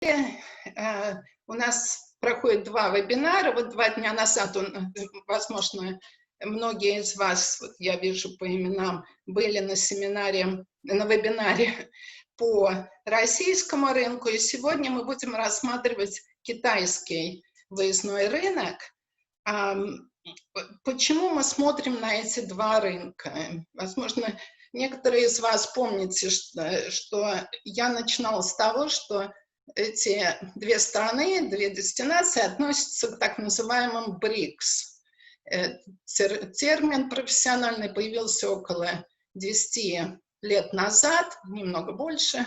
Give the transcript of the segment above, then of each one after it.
У нас проходит 2 вебинара. Вот 2 дня назад, возможно, многие из вас, вот я вижу по именам, были на вебинаре по российскому рынку. И сегодня мы будем рассматривать китайский выездной рынок. Почему мы смотрим на эти 2 рынка? Возможно, некоторые из вас помните, что я начинала с того, что эти 2 страны, 2 дестинации относятся к так называемым БРИКС. Термин профессиональный появился около 10 лет назад, немного больше,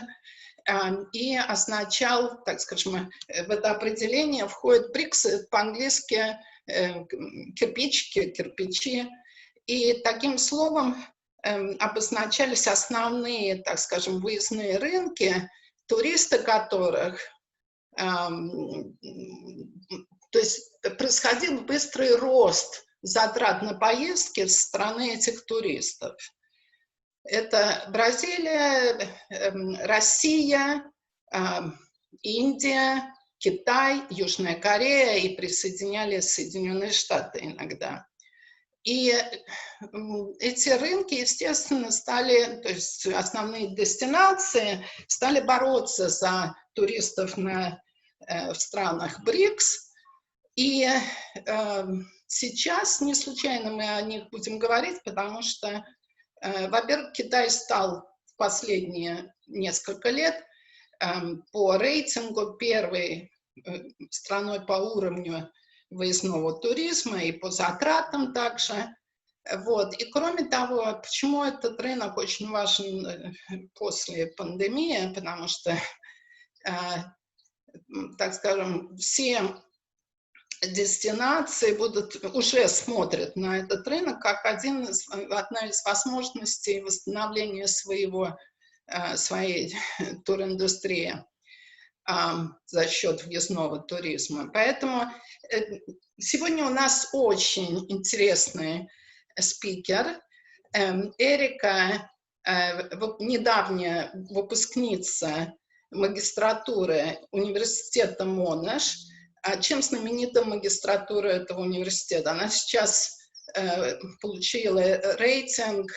и означал, так скажем, в это определение входит БРИКС, по-английски кирпичи, и таким словом обозначались основные, так скажем, выездные рынки, туристы которых, то есть происходил быстрый рост затрат на поездки со стороны этих туристов. Это Бразилия, Россия, Индия, Китай, Южная Корея, и присоединялись Соединенные Штаты иногда. И эти рынки, естественно, стали, то есть основные дестинации, стали бороться за туристов в странах БРИКС. И сейчас, не случайно мы о них будем говорить, потому что, во-первых, Китай стал в последние несколько лет по рейтингу первой страной по уровню выездного туризма и по затратам также. Вот. И кроме того, почему этот рынок очень важен после пандемии, потому что, так скажем, все дестинации уже смотрят на этот рынок как одна из возможностей восстановления своей туриндустрии за счет въездного туризма. Поэтому сегодня у нас очень интересный спикер. Эрика, недавняя выпускница магистратуры университета Монаш. Чем знаменита магистратура этого университета? Она сейчас получила рейтинг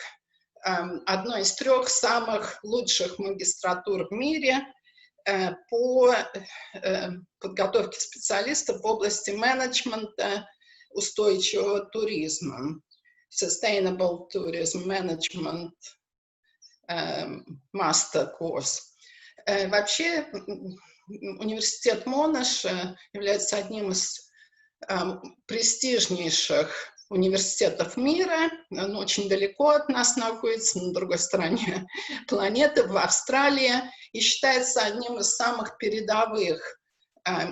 одной из 3 самых лучших магистратур в мире по подготовке специалистов в области менеджмента устойчивого туризма. Sustainable Tourism Management Master Course. Вообще, университет Монаш является одним из престижнейших университетов мира. Он очень далеко от нас находится, на другой стороне планеты, в Австралии, и считается одним из самых передовых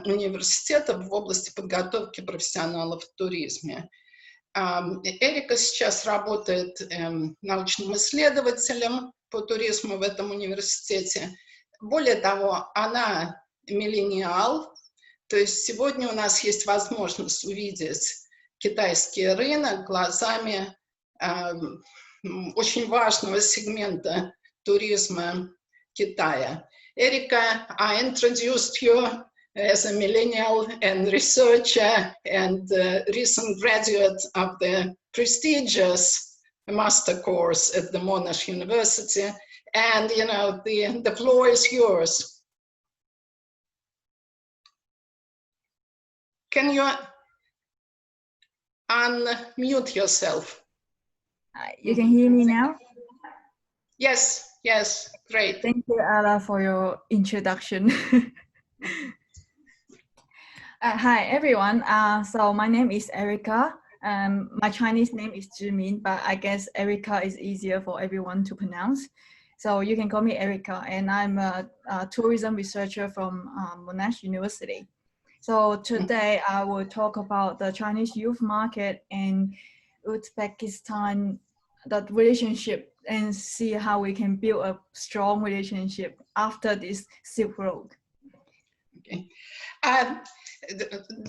университетов в области подготовки профессионалов в туризме. Эрика сейчас работает научным исследователем по туризму в этом университете. Более того, она миллениал, то есть сегодня у нас есть возможность увидеть китайский рынок глазами очень важного сегмента туризма Китая. Эрика, I introduced you as a millennial and researcher and recent graduate of the prestigious master course at the Monash University. And, you know, the floor is yours. Can you unmute yourself? You can hear me now? Yes, yes, great. Thank you, Ala, for your introduction. Hi, everyone. So my name is Erica. My Chinese name is Zhimin, but I guess Erica is easier for everyone to pronounce. So you can call me Erica, and I'm a tourism researcher from Monash University. So today I will talk about the Chinese youth market and Uzbekistan, that relationship, and see how we can build a strong relationship after this Silk Road. Okay.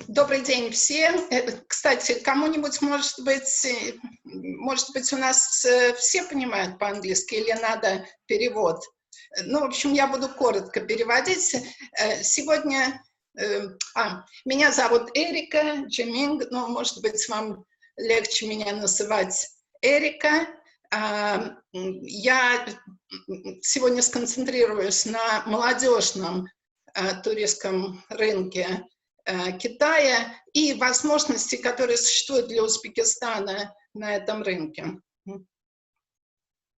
Добрый день всем. Кстати, кому-нибудь, может быть, у нас все понимают по-английски или надо перевод? Ну, в общем, я буду коротко переводить. Сегодня... меня зовут Эрика Джиминг, но, может быть, вам легче меня называть Эрика. Я сегодня сконцентрируюсь на молодежном туристском рынке Китая и возможности, которые существуют для Узбекистана на этом рынке.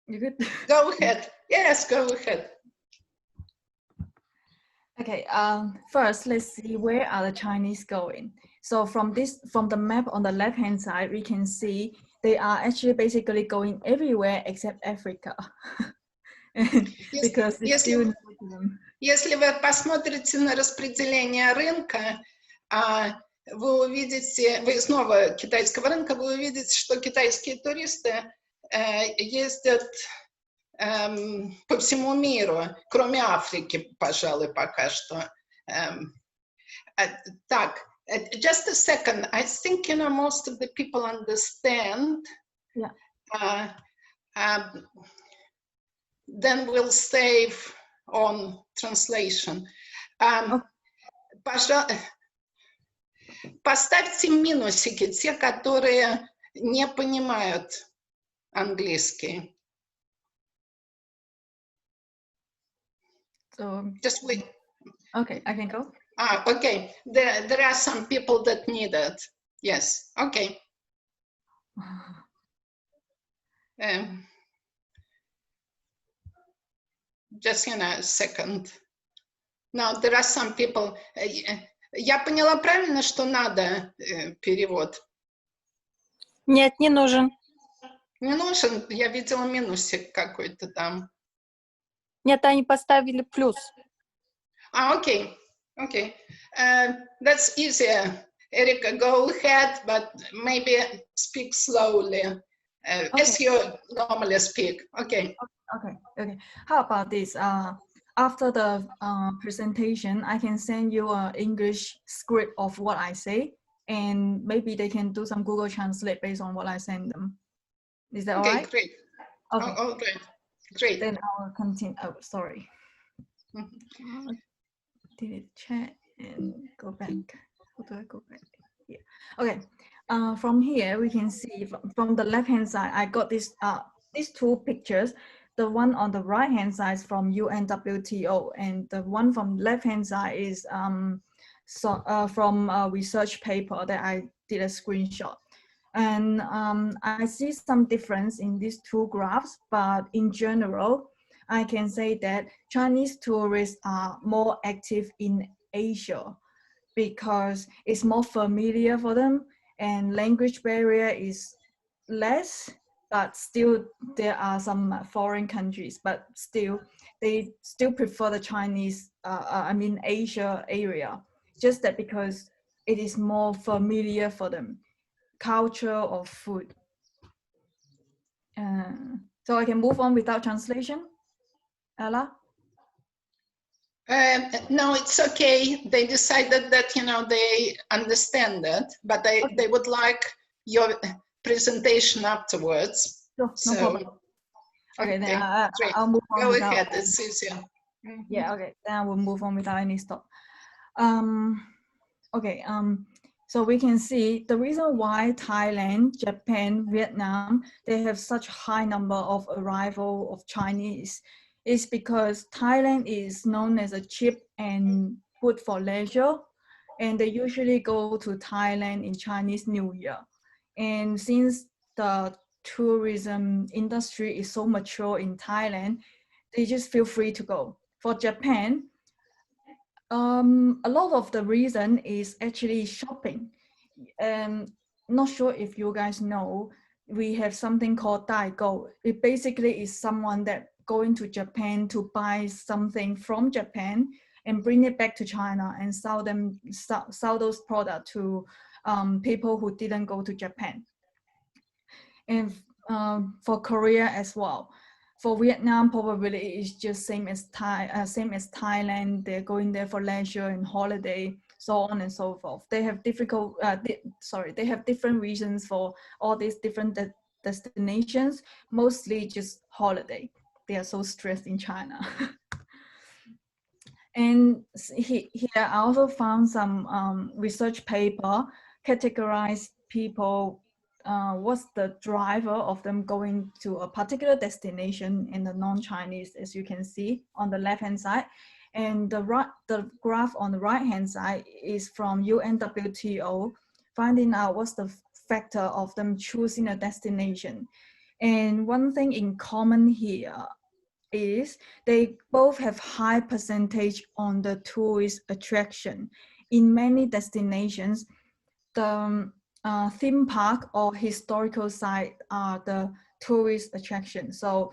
You good? Go ahead. Yes, go ahead. Okay, first let's see where are the Chinese going. So from the map on the left hand side, we can see they are actually basically going everywhere except Africa. Because it's still new to them. Если вы посмотрите на распределение рынка, вы увидите, вы снова китайского рынка, вы увидите, что китайские туристы ездят по всему миру, кроме Африки, пожалуй, пока что. Так, just a second. I think, most of the people understand. Yeah. Then we'll save on translation. Поставьте минусики, те, которые не понимают английский. So just wait. Okay, I can go. Okay. There are some people that need it. Yes. Okay. Just a second. Now there are some people. Я поняла правильно, что надо перевод? Нет, не нужен. Не нужен? Я видела минусик какой-то там. Нет, они поставили плюс. Okay. Okay. That's easier. Erika, go ahead, but maybe speak slowly, as you normally speak. Okay. Okay. How about this? After the presentation, I can send you an English script of what I say, and maybe they can do some Google Translate based on what I send them. Is that all right? Great. Okay. Great. Then I will continue. Oh, sorry. Delete chat and go back. How do I go back? Yeah. Okay. From here we can see from the left hand side, I got these two pictures. The one on the right hand side is from UNWTO, and the one from left hand side is from a research paper that I did a screenshot. And I see some difference in these two graphs, but in general, I can say that Chinese tourists are more active in Asia because it's more familiar for them and language barrier is less, but still there are some foreign countries, but still they still prefer the Chinese, Asia area, just that because it is more familiar for them, culture or food. So I can move on without translation. Ella? No, it's okay. They decided that, they understand it, but they would like your presentation afterwards. No problem. Okay, then I'll move on. Go ahead, it's easier. Yeah, okay, then I will move on without any stop. So we can see the reason why Thailand, Japan, Vietnam, they have such high number of arrival of Chinese is because Thailand is known as a cheap and good for leisure, and they usually go to Thailand in Chinese New Year. And since the tourism industry is so mature in Thailand, they just feel free to go. For Japan, a lot of the reason is actually shopping. Not sure if you guys know, we have something called 代购. It basically is someone that going to Japan to buy something from Japan and bring it back to China and sell those products to people who didn't go to Japan. And for Korea as well. For Vietnam, probably it's just same as Thailand. They're going there for leisure and holiday, so on and so forth. They have they have different reasons for all these different destinations, mostly just holiday. they are so stressed in China. And here I also found some research paper categorize people, what's the driver of them going to a particular destination in the non-Chinese, as you can see on the left-hand side. And the graph on the right-hand side is from UNWTO, finding out what's the factor of them choosing a destination. And one thing in common here is they both have high percentage on the tourist attraction. In many destinations, the theme park or historical site are the tourist attraction. So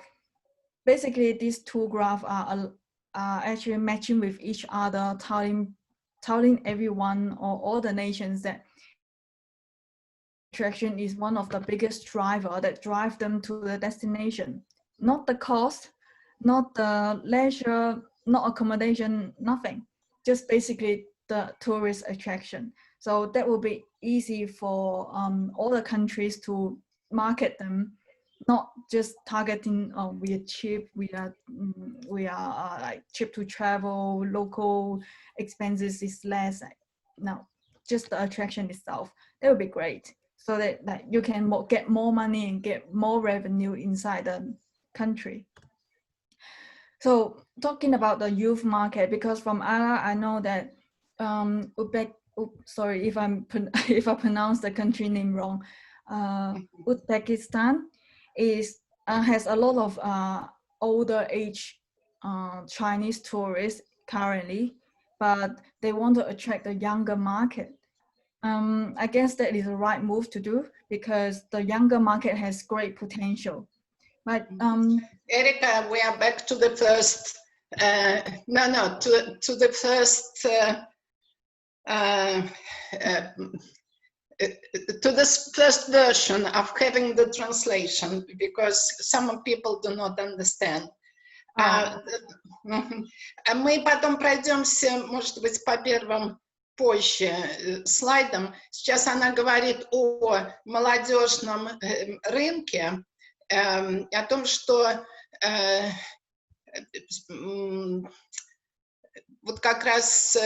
basically these two graphs are actually matching with each other, telling everyone or all the nations that attraction is one of the biggest driver that drive them to the destination. Not the cost, not the leisure, not accommodation, nothing. Just basically the tourist attraction. So that will be easy for all the countries to market them, not just targeting, we are cheap, we are like cheap to travel, local expenses is less. No, just the attraction itself. That would be great. So that you can get more money and get more revenue inside the country. So talking about the youth market, because from Ara, I know that sorry if I pronounce the country name wrong. Uzbekistan has a lot of older age Chinese tourists currently, but they want to attract the younger market. I guess that is the right move to do because the younger market has great potential. But Erica, we are back to the first. To the first. To this first version of having the translation, because some people do not understand. Мы потом пройдемся, может быть, по первым позже слайдам. Сейчас она говорит о молодежном рынке, о том, что вот как раз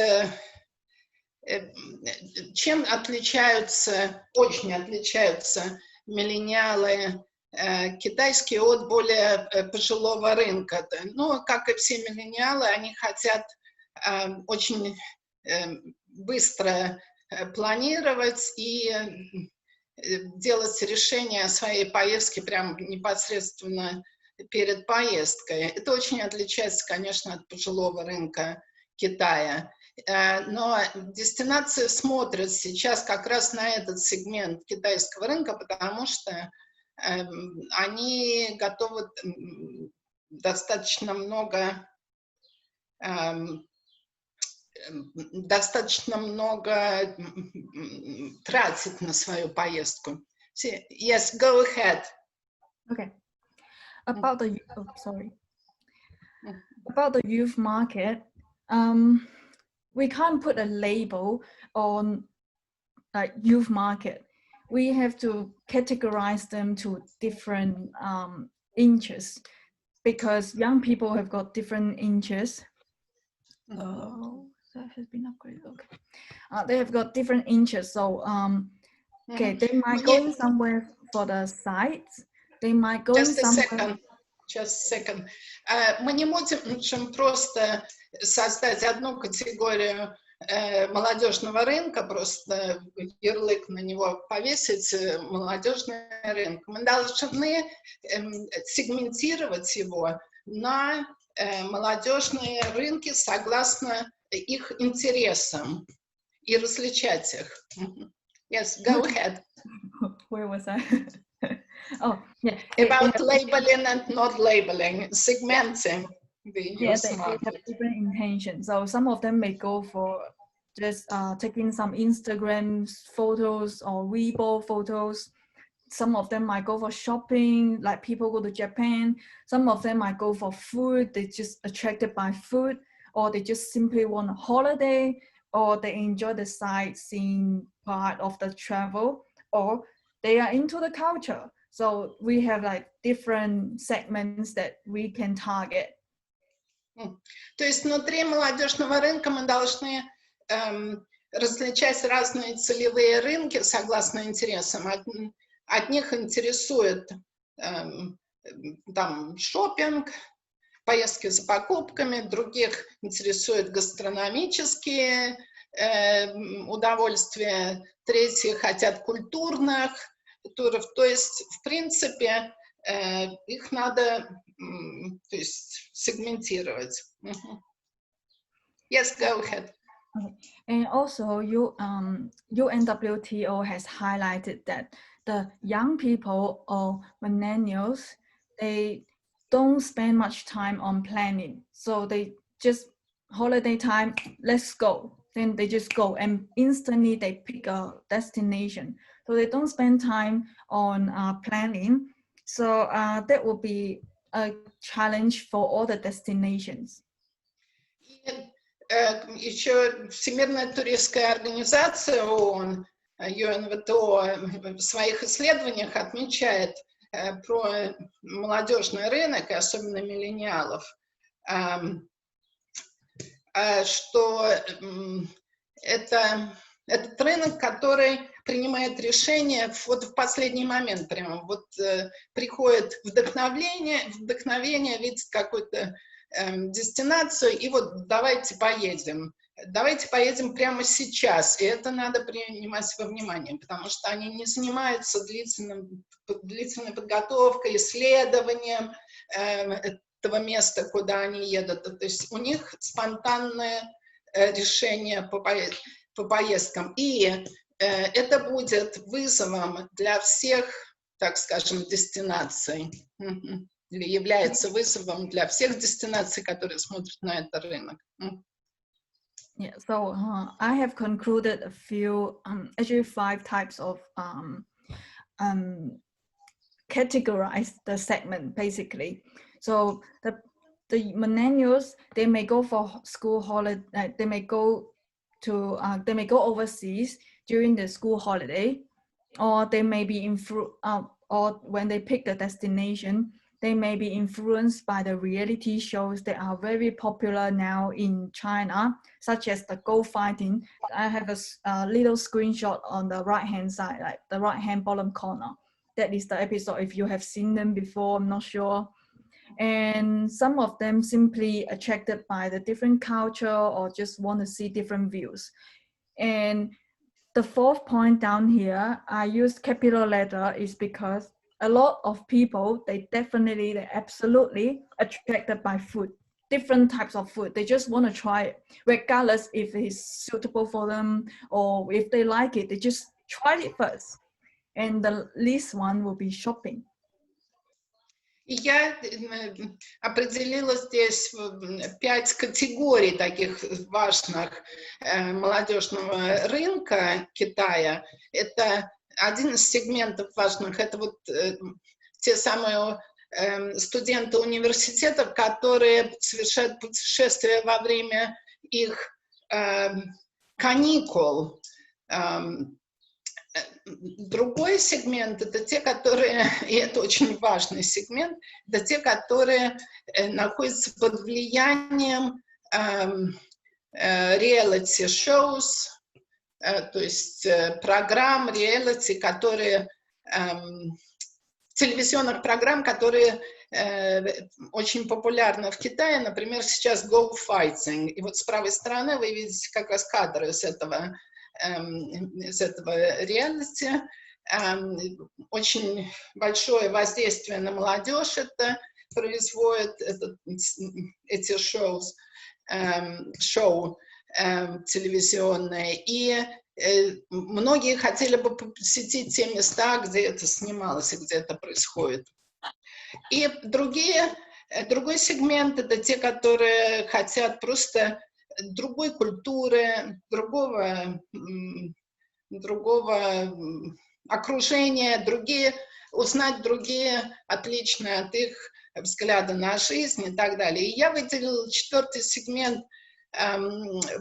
чем очень отличаются миллениалы китайские от более пожилого рынка. Ну, как и все миллениалы, они хотят очень быстро планировать и делать решение о своей поездке прямо непосредственно перед поездкой. Это очень отличается, конечно, от пожилого рынка Китая. Но дестинации смотрят сейчас как раз на этот сегмент китайского рынка, потому что они готовы достаточно много тратить на свою поездку. Yes, go ahead. Okay. About the about the youth market, we can't put a label on youth market. We have to categorize them to different interests because young people have got different interests. That has been upgraded. Okay, they have got different interests. So okay, they might go somewhere for the sites. They might go somewhere. Just a second. Мы не можем просто создать одну категорию молодежного рынка, просто ярлык на него повесить, молодежный рынок. Мы должны сегментировать его на молодежные рынки согласно их интересам и различать их. Yes, go ahead. Where was I? Oh, yeah. About labeling and not labeling, segmenting the youth market. They have different intentions. So some of them may go for just taking some Instagram photos or Weibo photos. Some of them might go for shopping, like people go to Japan. Some of them might go for food. They're just attracted by food, or they just simply want a holiday, or they enjoy the sightseeing part of the travel, or they are into the culture. So we have like different segments that we can target. То есть внутри молодежного рынка мы должны различать разные целевые рынки согласно интересам. Одних интересует там шопинг, поездки за покупками, других интересуют гастрономические удовольствия, третьи хотят культурных туров. То есть, в принципе, их надо то есть, сегментировать. Yes, go ahead. Okay. And also, UNWTO has highlighted that the young people or millennials, they don't spend much time on planning. So they just holiday time, let's go. Then they just go and instantly they pick a destination. So they don't spend time on planning. So that will be a challenge for all the destinations. Еще Всемирная туристская организация ООН, ЮНВТО, в своих исследованиях отмечает про молодежный рынок, и особенно миллениалов, что это этот рынок, который принимает решения вот в последний момент прямо. Вот приходит вдохновение, видит какую-то дестинацию, и вот давайте поедем прямо сейчас, и это надо принимать во внимание, потому что они не занимаются длительной подготовкой, исследованием этого места, куда они едут, то есть у них спонтанное решение по поездкам, и это будет вызовом для всех, так скажем, дестинаций. Или является вызовом для всех дестинаций, которые смотрят на этот рынок. Yeah, so I have concluded a few, actually 5 types of categorize the segment basically. So the millennials, they may go for school holiday, they may go overseas during the school holiday, or they may be or when they pick the destination, they may be influenced by the reality shows that are very popular now in China, such as the go fighting. I have a little screenshot on the right-hand side, like the right-hand bottom corner. That is the episode. If you have seen them before, I'm not sure. And some of them simply attracted by the different culture or just want to see different views. And the 4th point down here, I used capital letter is because a lot of people, they're absolutely attracted by food, different types of food. They just want to try it, regardless if it's suitable for them or if they like it, they just try it first. And the least one will be shopping. Я определила здесь 5 категорий таких важных молодежного рынка Китая. Это один из сегментов важных, это вот те самые студенты университетов, которые совершают путешествия во время их каникул. Другой сегмент — это те, которые, и это очень важный сегмент, это те, которые находятся под влиянием реалити-шоус, то есть программ реалити, которые телевизионных программ, которые очень популярны в Китае, например, сейчас Go Fighting. И вот с правой стороны вы видите как раз кадры из этого реалити. Очень большое воздействие на молодежь это производит, эти шоу телевизионные. И многие хотели бы посетить те места, где это снималось и где это происходит. И другой сегмент — это те, которые хотят просто другой культуры, другого окружения, узнать другие, отличные от их взгляда на жизнь и так далее. И я выделила 4-й сегмент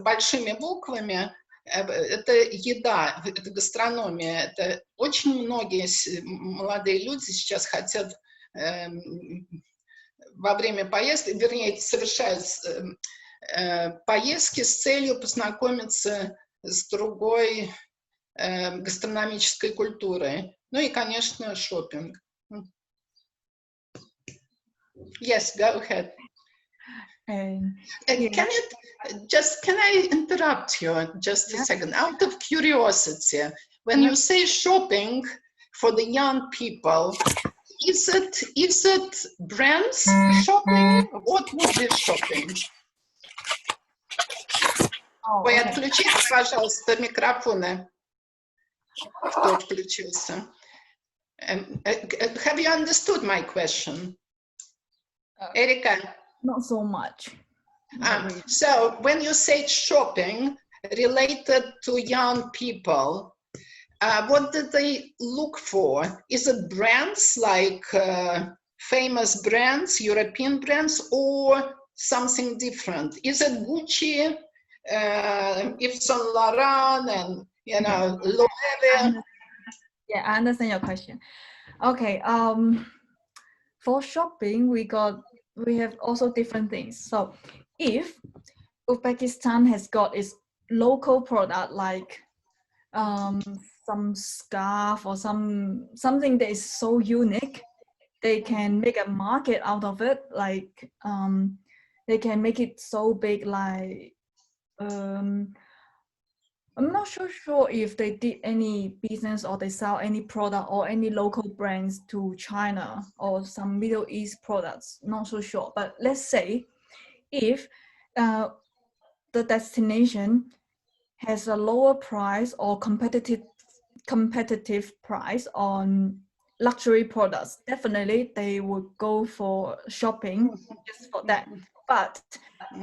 большими буквами. это еда, это гастрономия, это очень многие молодые люди сейчас хотят во время поездки, вернее, совершают поездки с целью познакомиться с другой гастрономической культурой. Ну и, конечно, шопинг. Yes, go ahead. And Can I interrupt you just a second? Out of curiosity, when you say shopping for the young people, is it brands shopping? What would be shopping? Ой, отключите, пожалуйста, микрофоны. Кто включился? Have you understood my question? Erika? not so much. So when you say shopping related to young people, what do they look for? Is it brands like famous brands, European brands, or something different? Is it Gucci, Yves Saint Laurent, and Loewe? Yeah, I understand your question. Okay, for shopping, we have also different things. So if Uzbekistan has got its local product like some scarf or something that is so unique, they can make a market out of it. Like they can make it so big. Like I'm not so sure if they did any business or they sell any product or any local brands to China or some Middle East products. Not so sure. But let's say if the destination has a lower price or competitive price on luxury products, definitely they would go for shopping just for that. But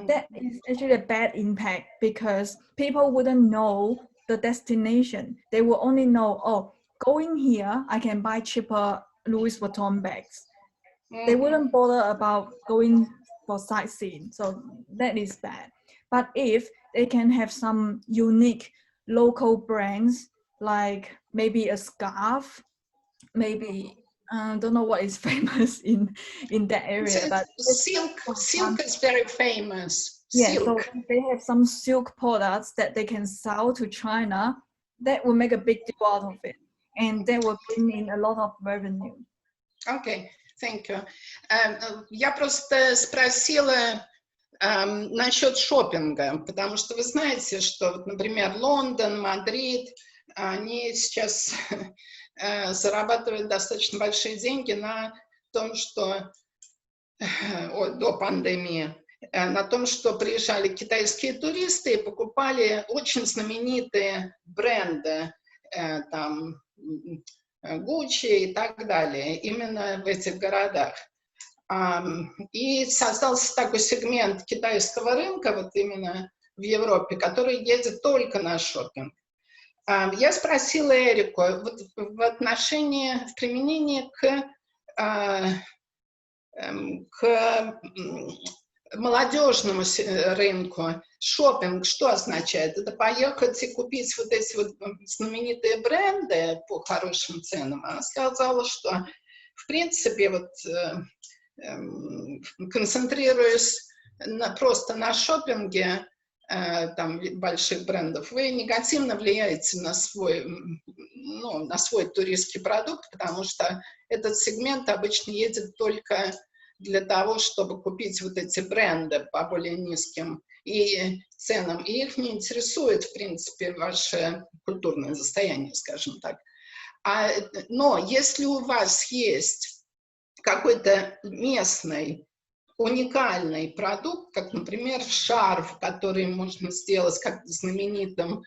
that is actually a bad impact because people wouldn't know the destination. They will only know, oh, going here, I can buy cheaper Louis Vuitton bags. They wouldn't bother about going for sightseeing. So that is bad. But if they can have some unique local brands, like maybe a scarf, maybe I don't know what is famous in that area, but silk is very famous. Yeah, silk. so if they have some silk products that they can sell to China, that will make a big deal out of it, and that will bring in a lot of revenue. Okay, thank you. Я просто спросила насчет шопинга, потому что вы знаете, что, например, Лондон, Мадрид, они сейчас зарабатывают достаточно большие деньги на том, что до пандемии, на том, что приезжали китайские туристы и покупали очень знаменитые бренды, там Gucci и так далее, именно в этих городах. И создался такой сегмент китайского рынка, вот именно в Европе, который едет только на шопинг. Я спросила Эрику вот в применении к молодежному рынку. Шопинг что означает? Это поехать и купить вот эти вот знаменитые бренды по хорошим ценам. Она сказала, что в принципе вот концентрируясь просто на шопинге там больших брендов, вы негативно влияете на свой туристский продукт, потому что этот сегмент обычно едет только для того, чтобы купить вот эти бренды по более низким и ценам, и их не интересует, в принципе, ваше культурное состояние, скажем так. Но если у вас есть какой-то местный уникальный продукт, как, например, шарф, который можно сделать как знаменитым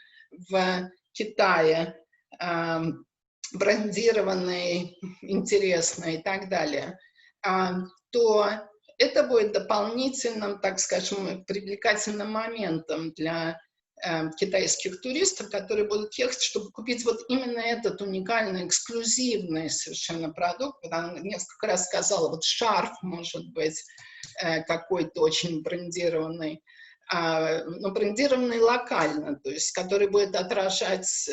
в Китае, брендированный, интересный и так далее, то это будет дополнительным, так скажем, привлекательным моментом для китайских туристов, которые будут ехать, чтобы купить вот именно этот уникальный, эксклюзивный совершенно продукт. Она несколько раз сказала, вот шарф может быть какой-то очень брендированный. но брендированный локально, то есть который будет отражать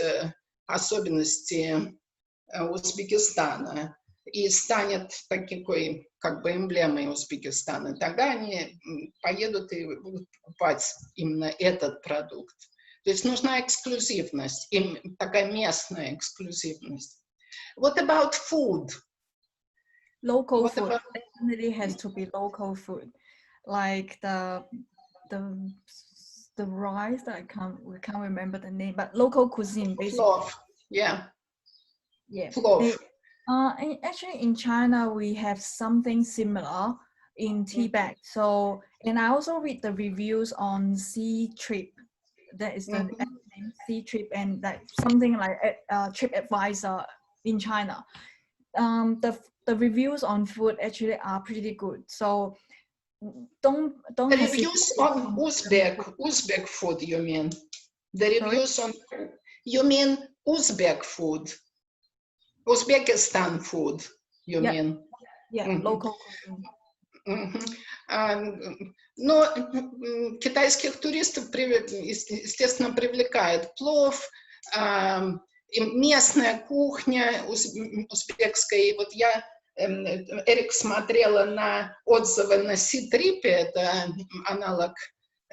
особенности Узбекистана и станет такой как бы эмблемой Узбекистана. Тогда они поедут и будут покупать именно этот продукт. То есть нужна эксклюзивность, такая местная эксклюзивность. What about food? Local food definitely has to be local food, like the rice that we can't remember the name, but local cuisine basically. Plov, yeah. Yeah. Plov. Actually, in China, we have something similar in Tibet. So, and I also read the reviews on Sea Trip. That is the name, Sea Trip, and like something like Trip Advisor in China. The reviews on food actually are pretty good. So don't the reviews on Uzbek food, you mean? The reviews on, you mean Uzbek food? Uzbekistan food, you mean? Yeah, local cuisine. Но китайских туристов, естественно, привлекает плов, местная кухня узбекская. И вот Эрик смотрела на отзывы на Си-трипе, это аналог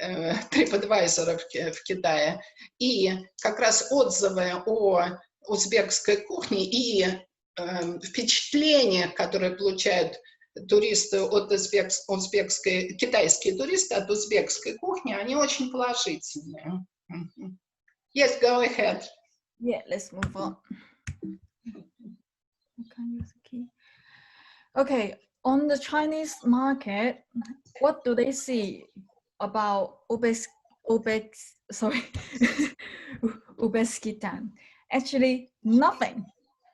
TripAdvisor в Китае, и как раз отзывы о узбекской кухне и впечатления, которые получают туристы от китайские туристы от узбекской кухни, они очень положительные. Yes, go ahead. Yeah, let's move on. Okay, on the Chinese market, what do they see about Uzbekistan? Actually, nothing.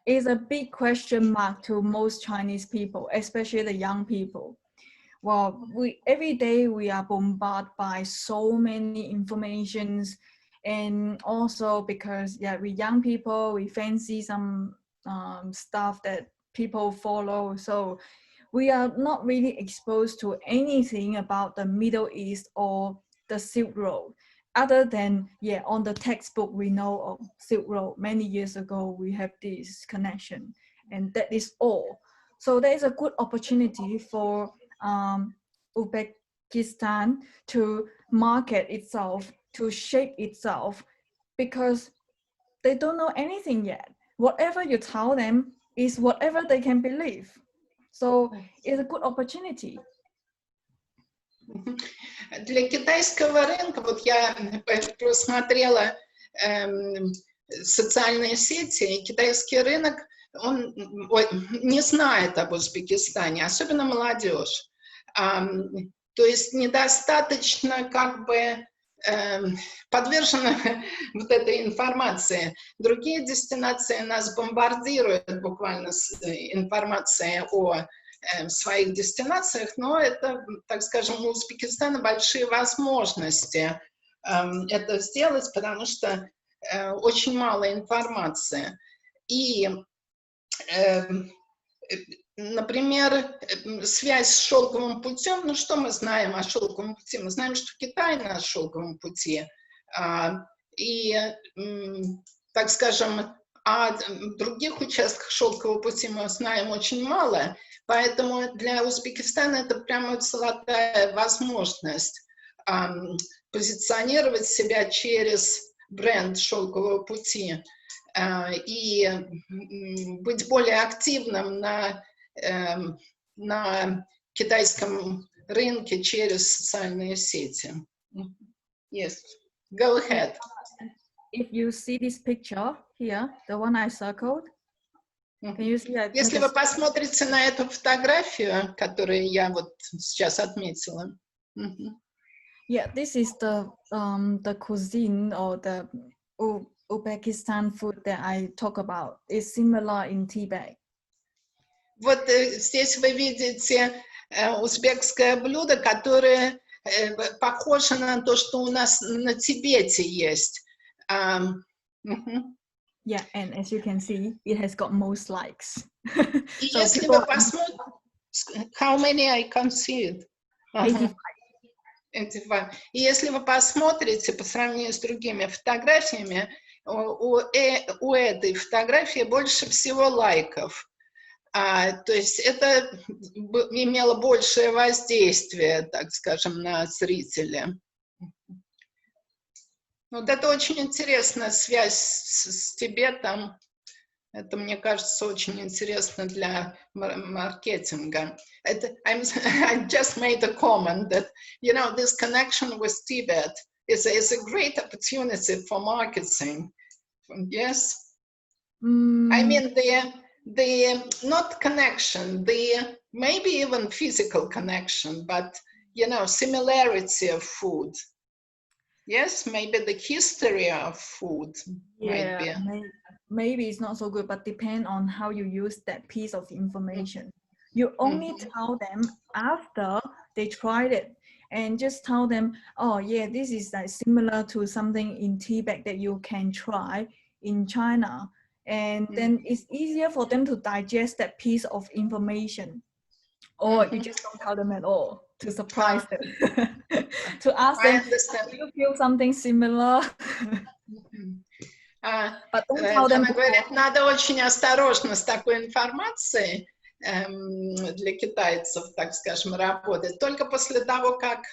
Is a big question mark to most Chinese people, especially the young people. Well, every day we are bombarded by so many informations, and also because we young people, we fancy some stuff that people follow, so we are not really exposed to anything about the Middle East or the Silk Road. Other than, on the textbook, we know of Silk Road. Many years ago, we have this connection, and that is all. So there is a good opportunity for Uzbekistan to market itself, to shape itself, because they don't know anything yet. Whatever you tell them is whatever they can believe. So it's a good opportunity. Для китайского рынка, вот я просмотрела социальные сети, и китайский рынок, он не знает об Узбекистане, особенно молодежь. То есть недостаточно как бы подвержена вот этой информации. Другие дестинации нас бомбардируют буквально с информацией о своих дестинациях, но это, так скажем, у Узбекистана большие возможности это сделать, потому что очень мало информации. И, например, связь с шелковым путем, ну что мы знаем о шелковом пути? Мы знаем, что Китай на шелковом пути. И, так скажем, о других участках шелкового пути мы знаем очень мало, поэтому для Узбекистана это прямо золотая возможность позиционировать себя через бренд шелкового пути и быть более активным на китайском рынке через социальные сети. Yes, go ahead. If you see this picture here, the one I circled, can you see that? Если вы посмотрите на эту фотографию, которую я вот сейчас отметила. Yeah, this is the cuisine or the Uzbekistan food that I talk about. It's similar in Tibet. Вот здесь вы видите узбекское блюдо, которое похоже на то, что у нас на Тибете есть. Yeah, and as you can see, it has got most likes. И so если вы посмотрите, how many I can see it? 85. И если вы посмотрите по сравнению с другими фотографиями, у этой фотографии больше всего лайков. То есть это имело большее воздействие, так скажем, на зрителя. Вот это очень интересная связь с Тибетом. Это, мне кажется, очень интересно для маркетинга. I just made a comment that, you know, this connection with Tibet is a great opportunity for marketing. Yes? I mean, the not connection, the maybe even physical connection, but, you know, similarity of food. Yes, maybe the history of food. Yeah, maybe it's not so good, but depend on how you use that piece of information. You only tell them after they tried it, and just tell them, oh yeah, this is like similar to something in Tibet that you can try in China. And then it's easier for them to digest that piece of information. Or you just don't tell them at all to surprise them. To ask them, do you feel something similar? But don't tell them. Говорит, надо очень осторожно с такой информацией для китайцев, так скажем, работать. Только после того, как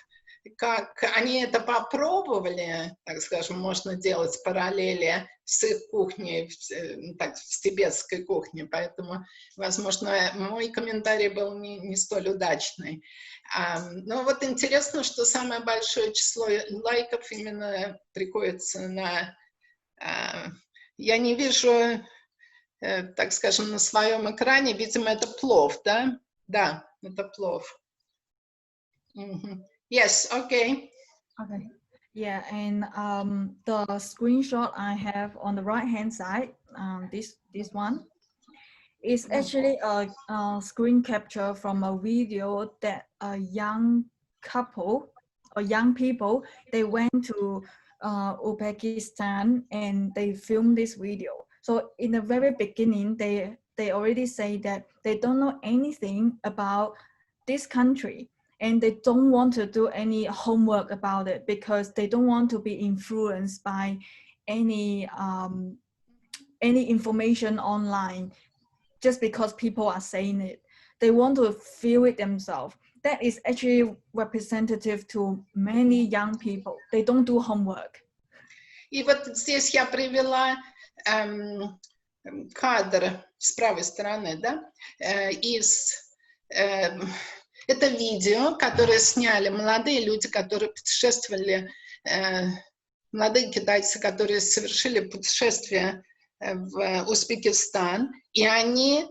они это попробовали, так скажем, можно делать параллели с их кухней, так, с тибетской кухней, поэтому, возможно, мой комментарий был не столь удачный. Но вот интересно, что самое большое число лайков именно приходится на... Я не вижу, так скажем, на своем экране, видимо, это плов, да? Да, это плов. Yes, okay. Okay. Yeah, and the screenshot I have on the right-hand side, this one, is actually a screen capture from a video that a young couple or young people, they went to Uzbekistan and they filmed this video. So in the very beginning, they already say that they don't know anything about this country. And they don't want to do any homework about it because they don't want to be influenced by any information online just because people are saying it. They want to feel it themselves. That is actually representative to many young people. They don't do homework. И вот здесь я привела кадр с правой стороны, да, это видео, которое сняли молодые люди, которые путешествовали, молодые китайцы, которые совершили путешествие в Узбекистан, и они,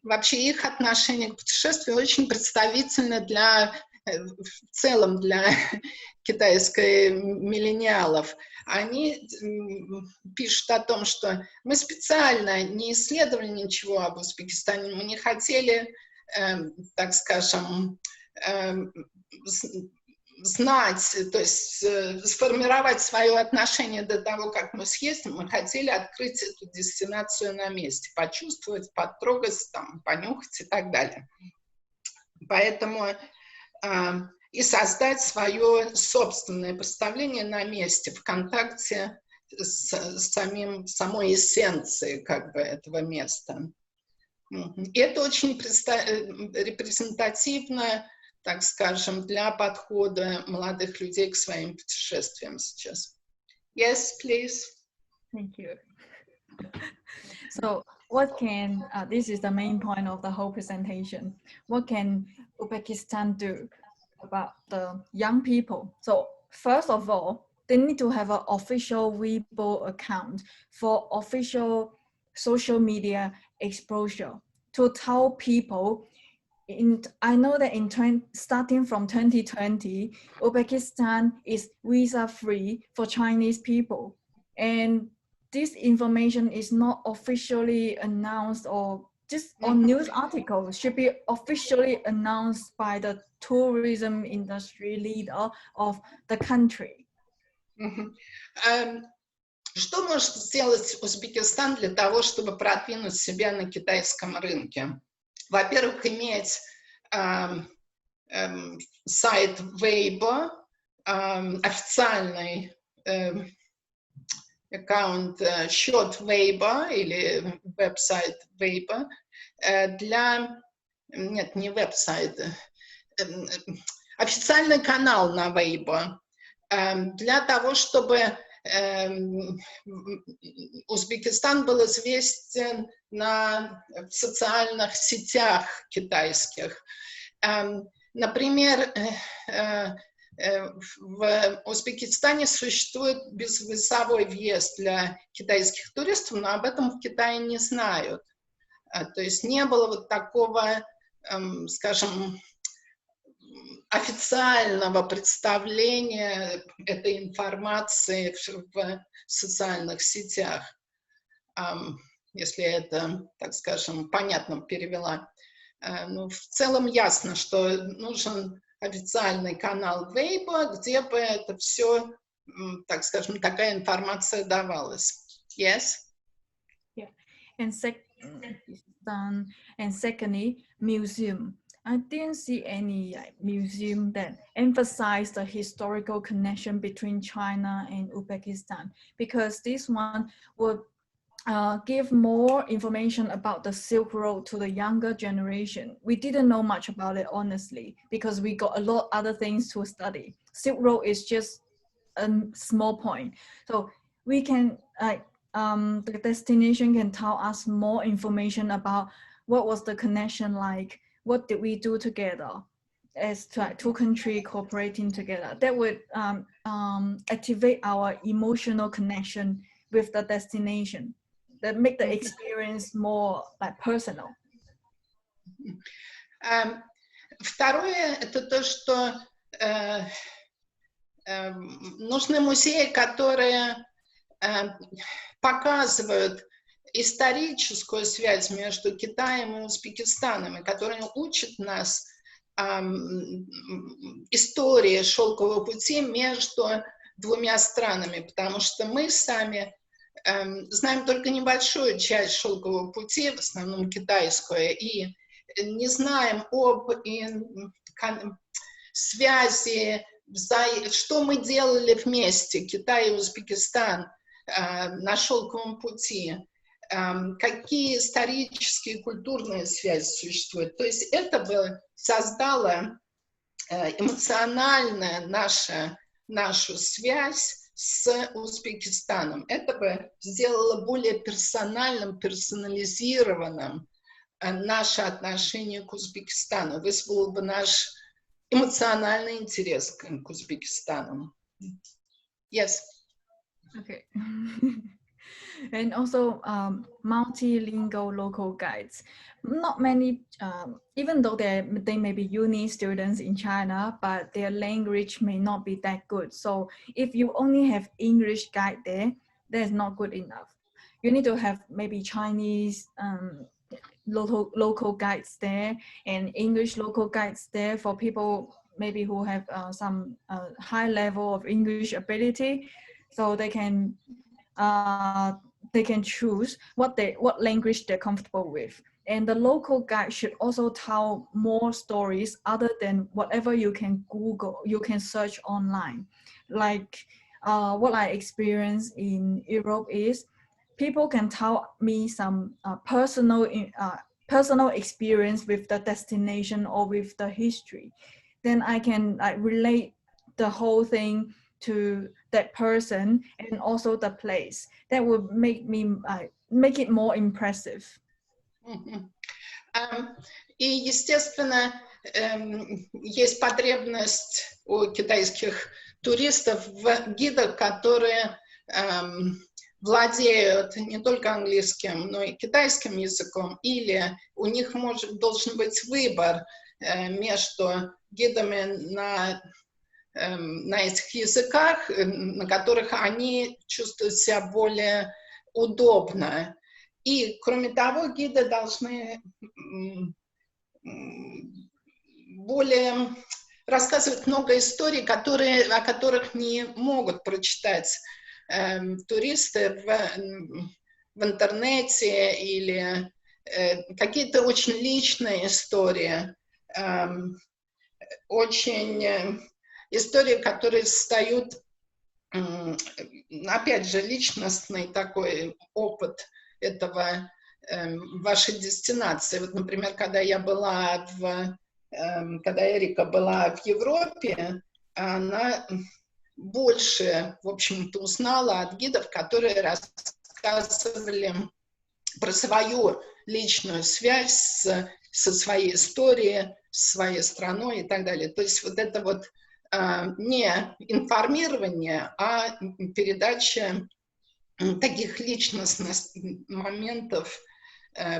вообще их отношение к путешествию очень представительно в целом для китайской миллениалов. Они пишут о том, что мы специально не исследовали ничего об Узбекистане, мы не хотели, так скажем, знать, то есть сформировать свое отношение до того, как мы съездим, мы хотели открыть эту дестинацию на месте, почувствовать, потрогать, там, понюхать и так далее. Поэтому и создать свое собственное представление на месте, в контакте с самой эссенцией как бы этого места. И это очень репрезентативно, так скажем, для подхода молодых людей к своим путешествиям сейчас. Yes, please. Thank you. So what can, this is the main point of the whole presentation. What can Uzbekistan do about the young people? So first of all, they need to have an official Weibo account for official social media exposure to tell people. I know that starting from 2020, Uzbekistan is visa-free for Chinese people. And this information is not officially announced or just on news articles, should be officially announced by the tourism industry leader of the country. Что может сделать Узбекистан для того, чтобы продвинуть себя на китайском рынке? Во-первых, иметь сайт Weibo, официальный аккаунт, счет Weibo или веб-сайт Weibo нет, не веб-сайт, официальный канал на Weibo для того, чтобы Узбекистан был известен в социальных сетях китайских. Например, в Узбекистане существует безвизовой въезд для китайских туристов, но об этом в Китае не знают. То есть не было вот такого, скажем, официального представления этой информации в социальных сетях, если это, так скажем, понятно перевела. Ну, в целом ясно, что нужен официальный канал Weibo, где бы это все, так скажем, такая информация давалась. Yes? Yeah. And secondly, museum. I didn't see any museum that emphasized the historical connection between China and Uzbekistan, because this one would give more information about the Silk Road to the younger generation. We didn't know much about it, honestly, because we got a lot of other things to study. Silk Road is just a small point. So we can, the destination can tell us more information about what was the connection like, what did we do together as two countries cooperating together. That would activate our emotional connection with the destination, that make the experience more personal. Второе, это то, что нужны музеи, которые показывают историческую связь между Китаем и Узбекистаном, и которые учат нас истории шелкового пути между двумя странами, потому что мы сами знаем только небольшую часть шелкового пути, в основном китайскую, и не знаем об связи, что мы делали вместе, Китай и Узбекистан, на шелковом пути, какие исторические и культурные связи существуют. То есть это бы создало эмоционально нашу связь с Узбекистаном. Это бы сделало более персональным, персонализированным наше отношение к Узбекистану, вызвало бы наш эмоциональный интерес к Узбекистану. Yes. Okay. And also multilingual local guides. Not many, even though they may be uni students in China, but their language may not be that good. So if you only have English guide there, that's not good enough. You need to have maybe Chinese local guides there and English local guides there for people maybe who have some high level of English ability, so they can choose what language they're comfortable with. And the local guide should also tell more stories other than whatever you can Google, you can search online. Like what I experienced in Europe is people can tell me some personal experience with the destination or with the history. Then I can relate the whole thing to that person and also the place. That would make it more impressive. И, естественно, есть потребность у китайских туристов в гидах, которые владеют не только английским, но и китайским языком, или у них должен быть выбор между гидами на этих языках, на которых они чувствуют себя более удобно. И, кроме того, гиды должны более рассказывать много историй, о которых не могут прочитать туристы в интернете, или какие-то очень личные истории. очень истории, которые встают, опять же, личностный такой опыт этого вашей дестинации. Вот, например, когда Эрика была в Европе, она больше, в общем-то, узнала от гидов, которые рассказывали про свою личную связь со своей историей, с своей страной и так далее. То есть вот это вот не информирование, а передача таких личностных моментов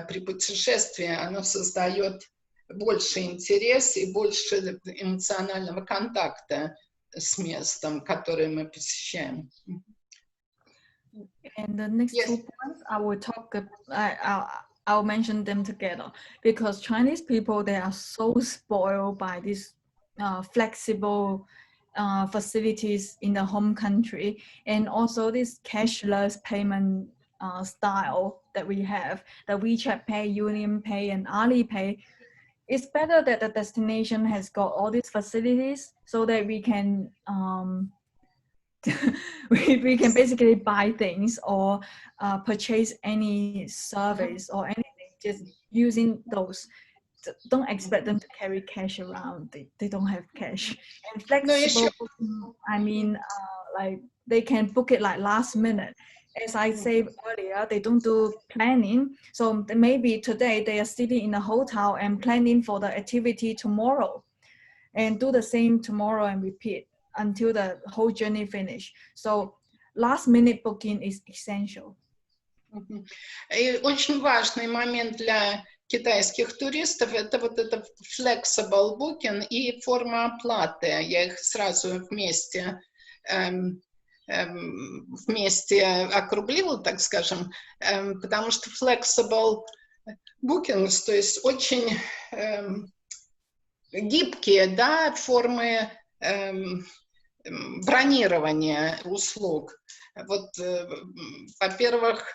при путешествии, оно создает больше интереса и больше эмоционального контакта с местом, которое мы посещаем. And the next Yes. 2 points, I will talk. I'll mention them together because Chinese people, they are so spoiled by these flexible facilities in the home country, and also this cashless payment style that we have, the WeChat Pay, Union Pay, and Alipay. It's better that the destination has got all these facilities so that we can we can basically buy things or purchase any service or anything just using those. Don't expect them to carry cash around. They don't have cash. And flexible booking, I mean, like they can book it like last minute. As I said earlier, they don't do planning. So maybe today they are sitting in a hotel and planning for the activity tomorrow and do the same tomorrow and repeat until the whole journey finish. So last minute booking is essential. И очень важный момент для китайских туристов — это вот это flexible booking и форма оплаты. Я их сразу вместе округлила, так скажем, потому что flexible bookings, то есть очень гибкие, да, формы бронирования услуг. Вот, во-первых,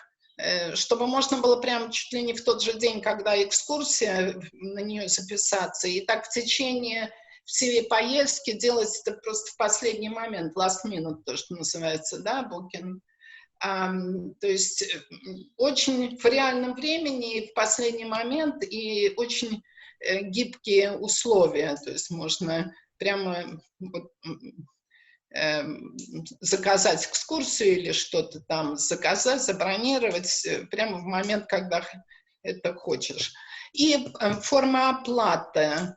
чтобы можно было прям чуть ли не в тот же день, когда экскурсия, на нее записаться, и так в течение всей поездки делать это просто в последний момент, last minute, то, что называется, да, booking. То есть очень в реальном времени, в последний момент, и очень гибкие условия, то есть можно прямо вот, заказать экскурсию или что-то там заказать, забронировать прямо в момент, когда это хочешь. И форма оплаты.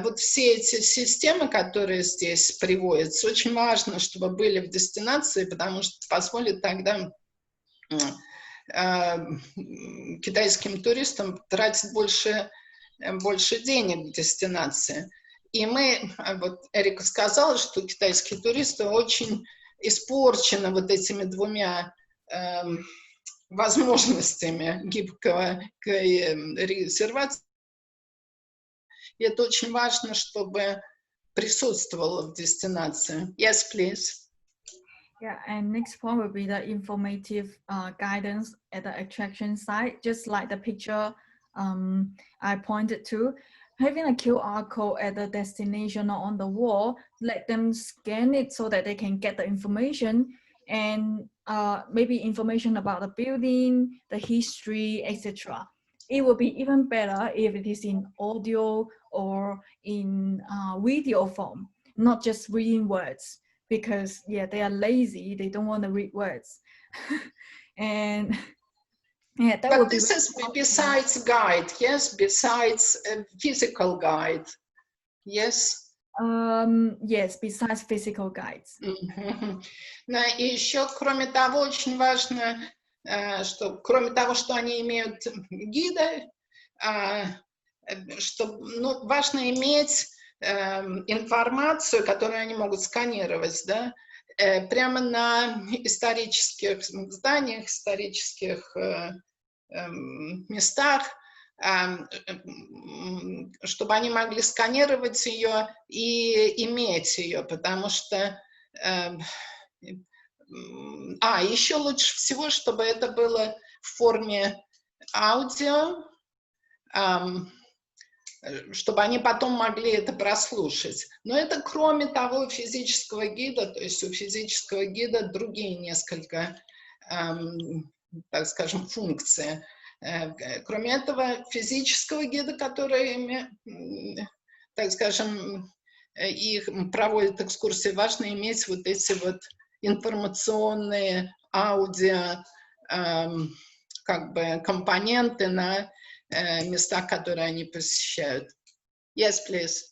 Вот все эти системы, которые здесь приводятся, очень важно, чтобы были в дестинации, потому что позволит тогда китайским туристам тратить больше денег в дестинации. И вот Эрика сказала, что китайские туристы очень испорчены вот этими двумя возможностями гибкого резервации. И это очень важно, чтобы присутствовало в дестинации. Yes, please. Yeah, and next point will be the informative guidance at the attraction site, just like the picture I pointed to. Having a QR code at the destination or on the wall, let them scan it so that they can get the information and maybe information about the building, the history, etc. It will be even better if it is in audio or in video form, not just reading words, because yeah, they are lazy, they don't want to read words. And yeah, that but this is besides guide, yes, besides a physical guide, yes. Yes, besides physical guides. Да, и еще, кроме того, очень важно, что кроме того, что они имеют гида, важно иметь информацию, которую они могут сканировать, да, прямо на исторических зданиях, исторических местах, чтобы они могли сканировать ее и иметь ее, потому что еще лучше всего, чтобы это было в форме аудио, чтобы они потом могли это прослушать. Но это кроме того физического гида, то есть у физического гида другие несколько, так скажем, функции. Кроме этого физического гида, который, так скажем, их проводят экскурсии, важно иметь вот эти вот информационные аудио как бы компоненты на местах, которые они посещают. Yes, please.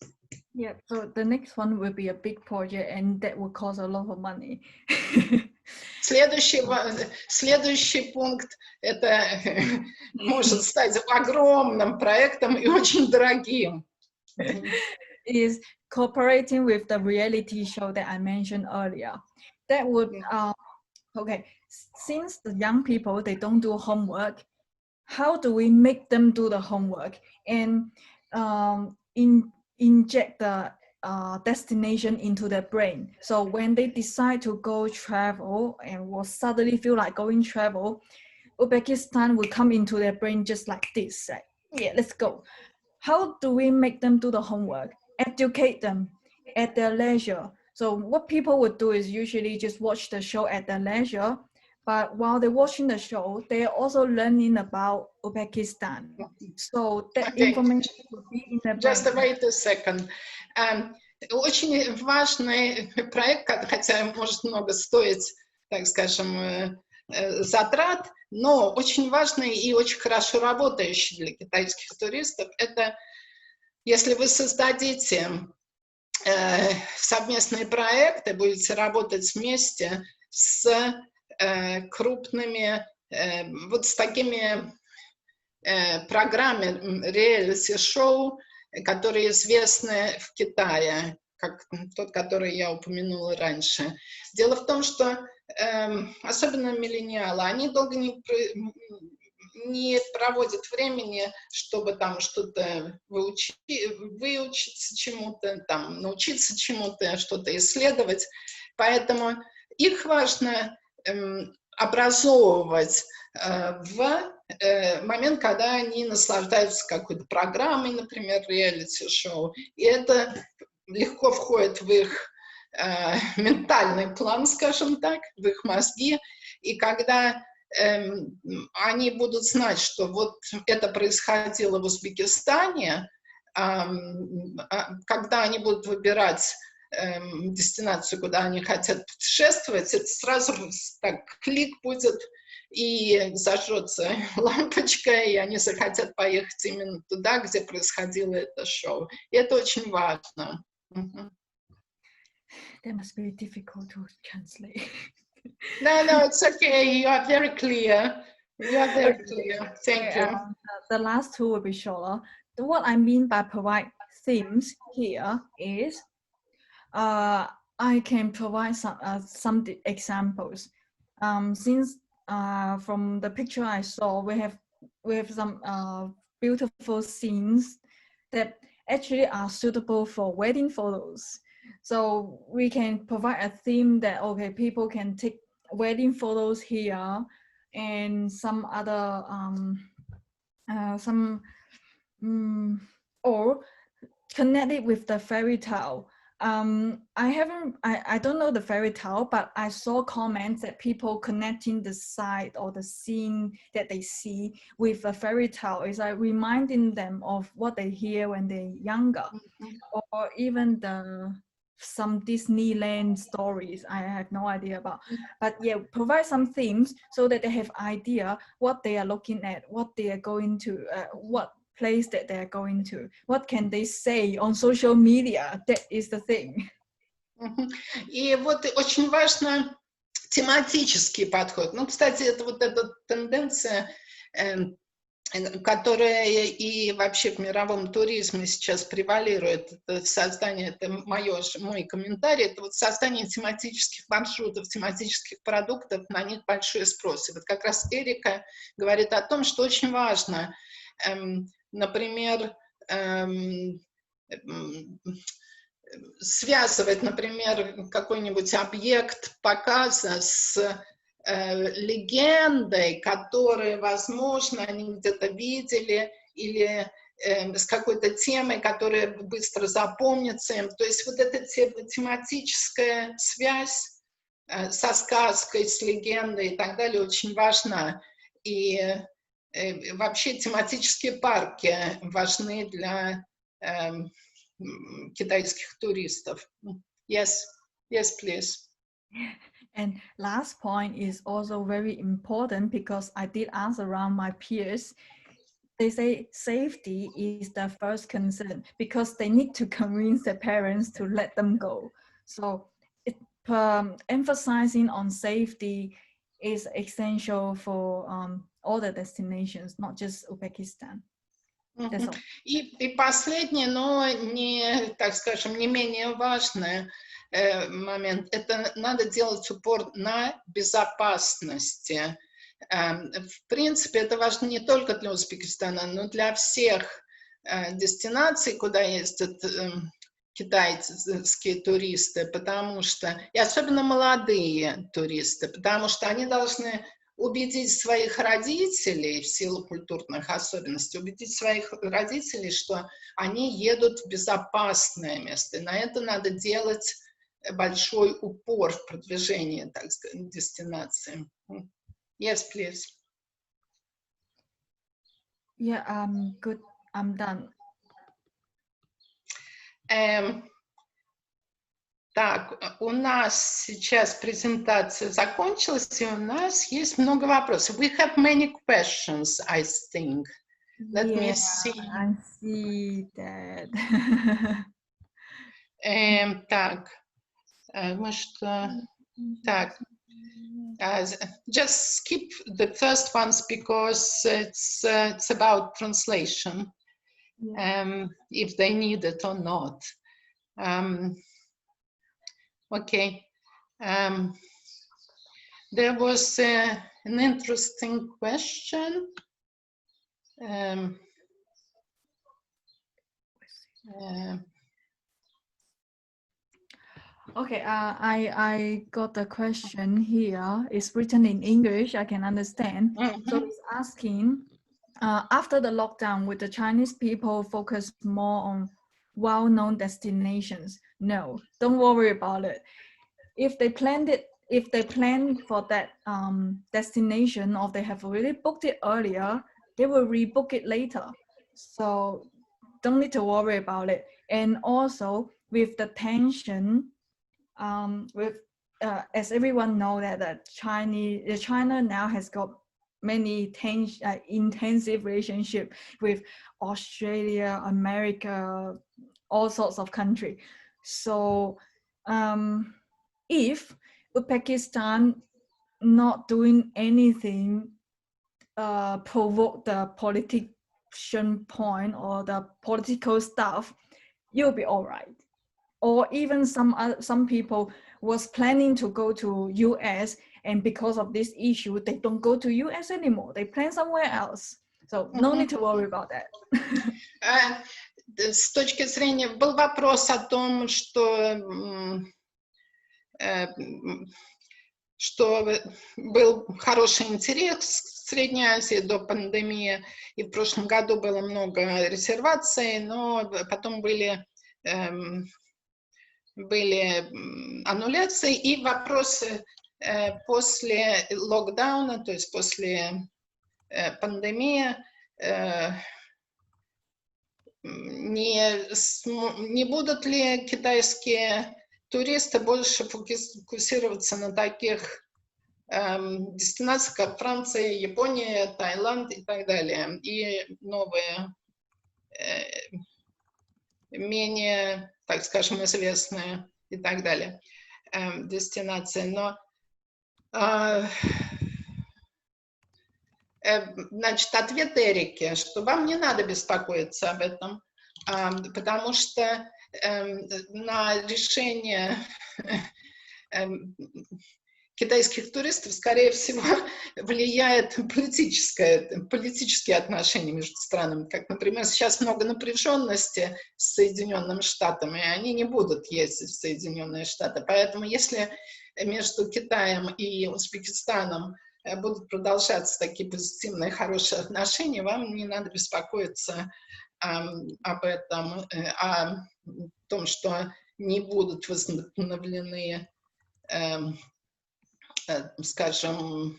Yeah, so the next one will be a big project and that will cost a lot of money. Следующий пункт — это может стать огромным проектом и очень дорогим. Is cooperating with the reality show that I mentioned earlier. That would, okay, since the young people, they don't do homework, how do we make them do the homework and inject the destination into their brain? So when they decide to go travel and will suddenly feel like going travel, Uzbekistan will come into their brain just like this, like, yeah, let's go. How do we make them do the homework? Educate them at their leisure. So what people would do is usually just watch the show at their leisure, but while they're watching the show, they're also learning about Uzbekistan. So that information would be in their brain. Just wait a second. Очень важный проект, хотя может много стоить, так скажем, затрат, но очень важный и очень хорошо работающий для китайских туристов — это если вы создадите совместные проекты, будете работать вместе с крупными, вот с такими программами реалити-шоу, которые известны в Китае, как тот, который я упомянула раньше. Дело в том, что особенно миллениалы, они долго не проводят времени, чтобы там что-то выучиться чему-то, там, научиться чему-то, что-то исследовать. Поэтому их важно образовывать в момент, когда они наслаждаются какой-то программой, например, реалити-шоу. И это легко входит в их ментальный план, скажем так, в их мозги. И когда они будут знать, что вот это происходило в Узбекистане, когда они будут выбирать дестинацию, куда они хотят путешествовать, это сразу так клик будет, и зажжется лампочка, и они захотят поехать именно туда, где происходило это шоу. И это очень важно. That must be difficult to translate. No, it's okay. You are very clear. You are very clear. Thank you. The last two will be shorter. What I mean by provide themes here is I can provide some examples. Since from the picture I saw, we have some beautiful scenes that actually are suitable for wedding photos. So we can provide a theme that, okay, people can take wedding photos here and some other, or connect it with the fairy tale. I don't know the fairy tale, but I saw comments that people connecting the site or the scene that they see with a fairy tale is like reminding them of what they hear when they're younger, or even some Disneyland stories I have no idea about. But yeah, provide some themes so that they have idea what they are looking at, what they are going to, what place that they're going to, what can they say on social media. That is the thing. И вот очень важно тематический подход. Ну, кстати, это вот эта тенденция, которая и вообще в мировом туризме сейчас превалирует, это создание, это мой комментарий, это вот создание тематических маршрутов, тематических продуктов, на них большой спрос. И вот как раз Эрика говорит о том, что очень важно, например, связывать, например, какой-нибудь объект показа с легендой, которые, возможно, они где-то видели или с какой-то темой, которая быстро запомнится им. То есть вот эта тематическая связь со сказкой, с легендой и так далее очень важна. И вообще тематические парки важны для китайских туристов. Yes, yes, please. And last point is also very important because I did ask around my peers. They say safety is the first concern because they need to convince their parents to let them go. So emphasizing on safety is essential for all the destinations, not just Uzbekistan. That's all. И последнее, но не, так скажем, не менее важное момент, это надо делать упор на безопасности. В принципе, это важно не только для Узбекистана, но для всех дестинаций, куда ездят китайские туристы, потому что, и особенно молодые туристы, потому что они должны убедить своих родителей в силу культурных особенностей, убедить своих родителей, что они едут в безопасное место. И на это надо делать большой упор в продвижении, так сказать, дестинации. Yes, please. Yeah, good. I'm done. Так, у нас сейчас презентация закончилась, и у нас есть много вопросов. We have many questions, I think. Let me see. I see that. Так, мы что? Так, just skip the first ones because it's about translation, if they need it or not. Okay. There was an interesting question. Okay, I got the question here. It's written in English. I can understand. So it's asking, after the lockdown, would the Chinese people focus more on well-known destinations? No, don't worry about it. If they plan for that destination, or they have already booked it earlier, they will rebook it later. So don't need to worry about it. And also with the tension, as everyone know that China now has got many intensive relationship with Australia, America, all sorts of countries. So if Uzbekistan not doing anything provoke the politician point or the political stuff, you'll be all right. Or even some people was planning to go to US, and because of this issue, they don't go to US anymore. They plan somewhere else. So no need to worry about that. С точки зрения, был вопрос о том, что был хороший интерес в Средней Азии до пандемии, и в прошлом году было много резерваций, но потом были аннуляции и вопросы после локдауна, то есть после пандемии, не будут ли китайские туристы больше фокусироваться на таких дестинациях, как Франция, Япония, Таиланд и так далее, и новые, менее, так скажем, известные и так далее дестинации. Но, значит, ответ Эрике, что вам не надо беспокоиться об этом, потому что на решение китайских туристов, скорее всего, влияет политические отношения между странами. Как, например, сейчас много напряженности с Соединенными Штатами, и они не будут ездить в Соединенные Штаты. Поэтому если между Китаем и Узбекистаном будут продолжаться такие позитивные, хорошие отношения, вам не надо беспокоиться об этом, о том, что не будут возобновлены, скажем,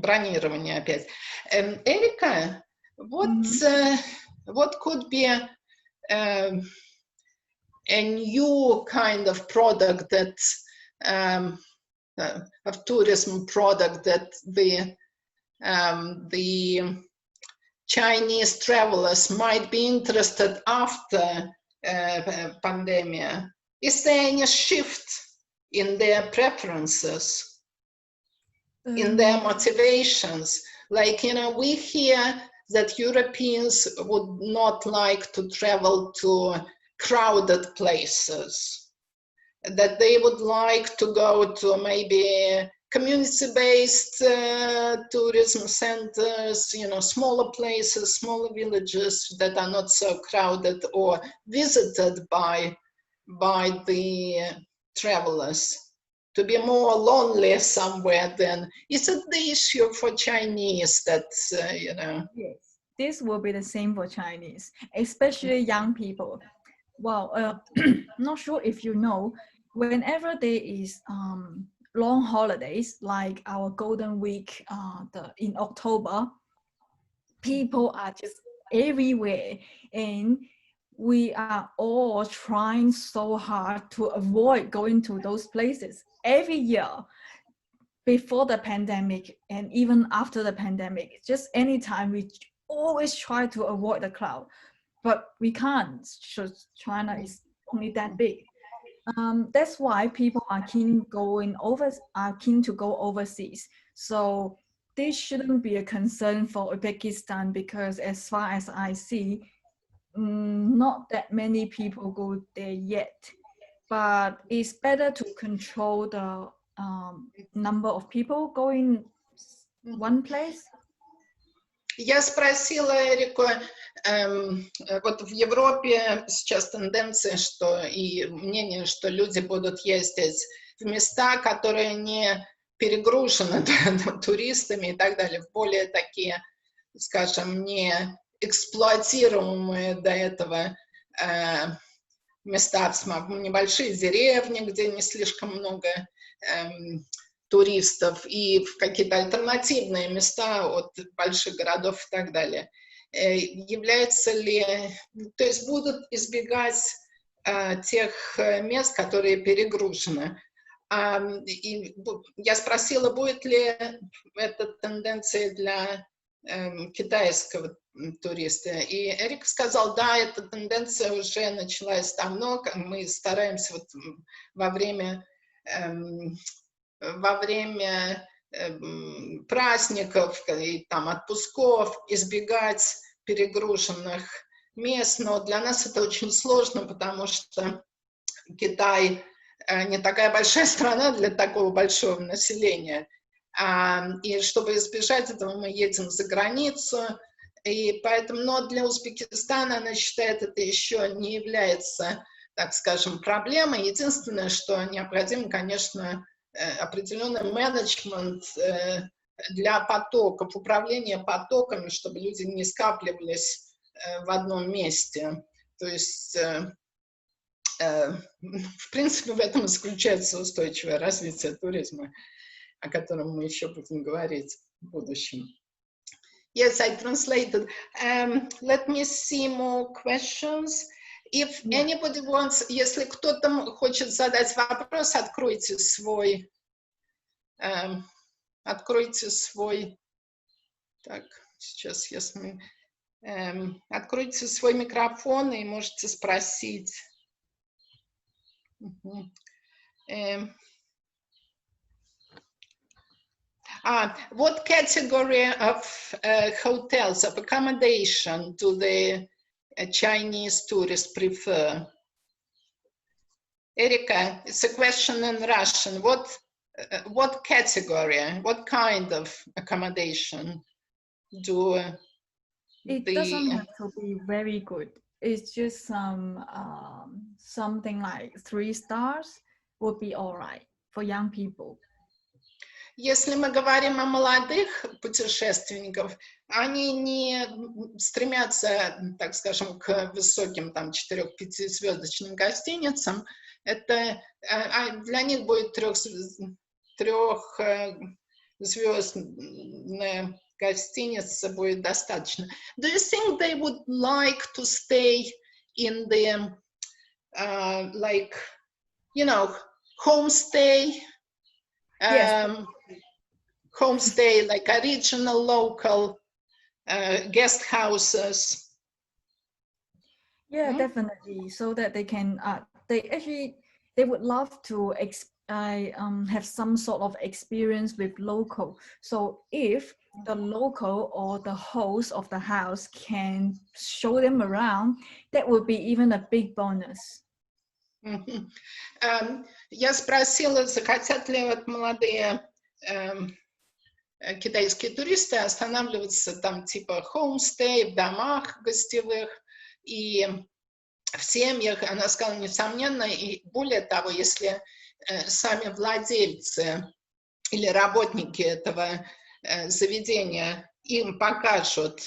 бронирование опять. Эрика, what could be a new kind of product that of tourism product that the Chinese travelers might be interested after pandemic? Is there any shift in their preferences, in their motivations? Like, you know, we hear that Europeans would not like to travel to crowded places, that they would like to go to maybe community-based tourism centers, you know, smaller places, smaller villages that are not so crowded or visited by the travelers, to be more lonely somewhere. Then is it the issue for Chinese that, you know? Yes, this will be the same for Chinese, especially young people. Well, not sure if you know, whenever there is long holidays like our Golden Week in October, people are just everywhere, and we are all trying so hard to avoid going to those places every year, before the pandemic and even after the pandemic. Just anytime, we always try to avoid the crowd, but we can't. China is only that big. That's why people are keen to go overseas. So this shouldn't be a concern for Uzbekistan, because as far as I see, not that many people go there yet. But it's better to control the number of people going one place. Я спросила Эрику, вот в Европе сейчас тенденция, что и мнение, что люди будут ездить в места, которые не перегружены туристами и так далее, в более такие, скажем, не эксплуатируемые до этого места, небольшие деревни, где не слишком много туристов, и в какие-то альтернативные места от больших городов и так далее. Является ли, то есть будут избегать тех мест, которые перегружены. И я спросила, будет ли эта тенденция для китайского туриста. И Эрик сказал, да, эта тенденция уже началась давно. Мы стараемся вот во время праздников и там отпусков избегать перегруженных мест, но для нас это очень сложно, потому что Китай не такая большая страна для такого большого населения, и чтобы избежать этого, мы едем за границу, и поэтому, но для Узбекистана, она считает, это еще не является, так скажем, проблемой. Единственное, что необходимо, конечно, определенный менеджмент для потоков, управление потоками, чтобы люди не скапливались в одном месте. То есть, в принципе, в этом и заключается устойчивое развитие туризма, о котором мы еще будем говорить в будущем. Yes, I translated. Let me see more questions. If anybody wants, если кто-то хочет задать вопрос, откройте свой, так, сейчас если, откройте свой микрофон и можете спросить. What category of hotels, of accommodation do the Chinese tourists prefer? Erika, it's a question in Russian. What category, what kind of accommodation do it doesn't have to be very good. It's just something like 3 stars would be all right for young people. Если мы говорим о молодых путешественников, они не стремятся, так скажем, к высоким там 4-5-звездочным гостиницам. Это для них будет трехзвездная гостиница будет достаточно. Do you think they would like to stay in the like, you know, homestay? Yes. Homestay, like original local guest houses. Yeah, definitely. So that they can, they would love to have some sort of experience with local. So if the local or the host of the house can show them around, that would be even a big bonus. Я спросила, захотят ли вот молодые китайские туристы останавливаться там типа homestay, в домах гостевых и в семьях. Она сказала, несомненно, и более того, если сами владельцы или работники этого заведения им покажут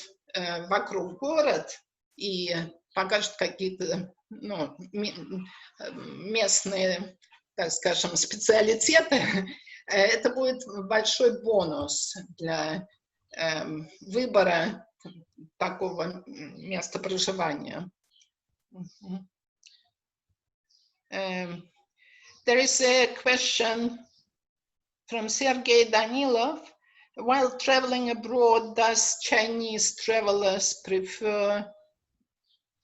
вокруг город и покажут какие-то местные, так скажем, специалитеты, это будет большой бонус для выбора такого места проживания. There is a question from Sergei Danilov. While traveling abroad, does Chinese travelers prefer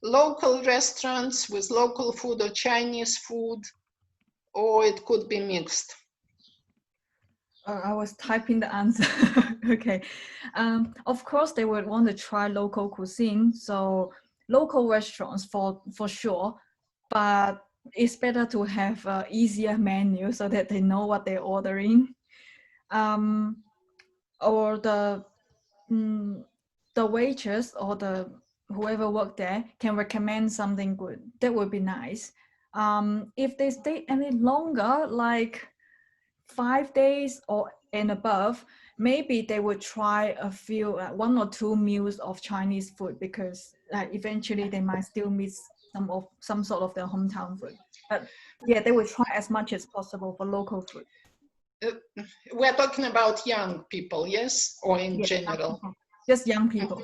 local restaurants with local food or Chinese food, or it could be mixed? I was typing the answer. Okay. Of course, they would want to try local cuisine, so local restaurants for sure, but it's better to have an easier menu so that they know what they're ordering. Or the waitress or whoever worked there can recommend something good. That would be nice. If they stay any longer, like 5 days and above, maybe they would try a few, 1 or 2 meals of Chinese food, because eventually they might still miss some sort of their hometown food. But yeah, they would try as much as possible for local food. We're talking about young people, yes? Or in general? Just young people.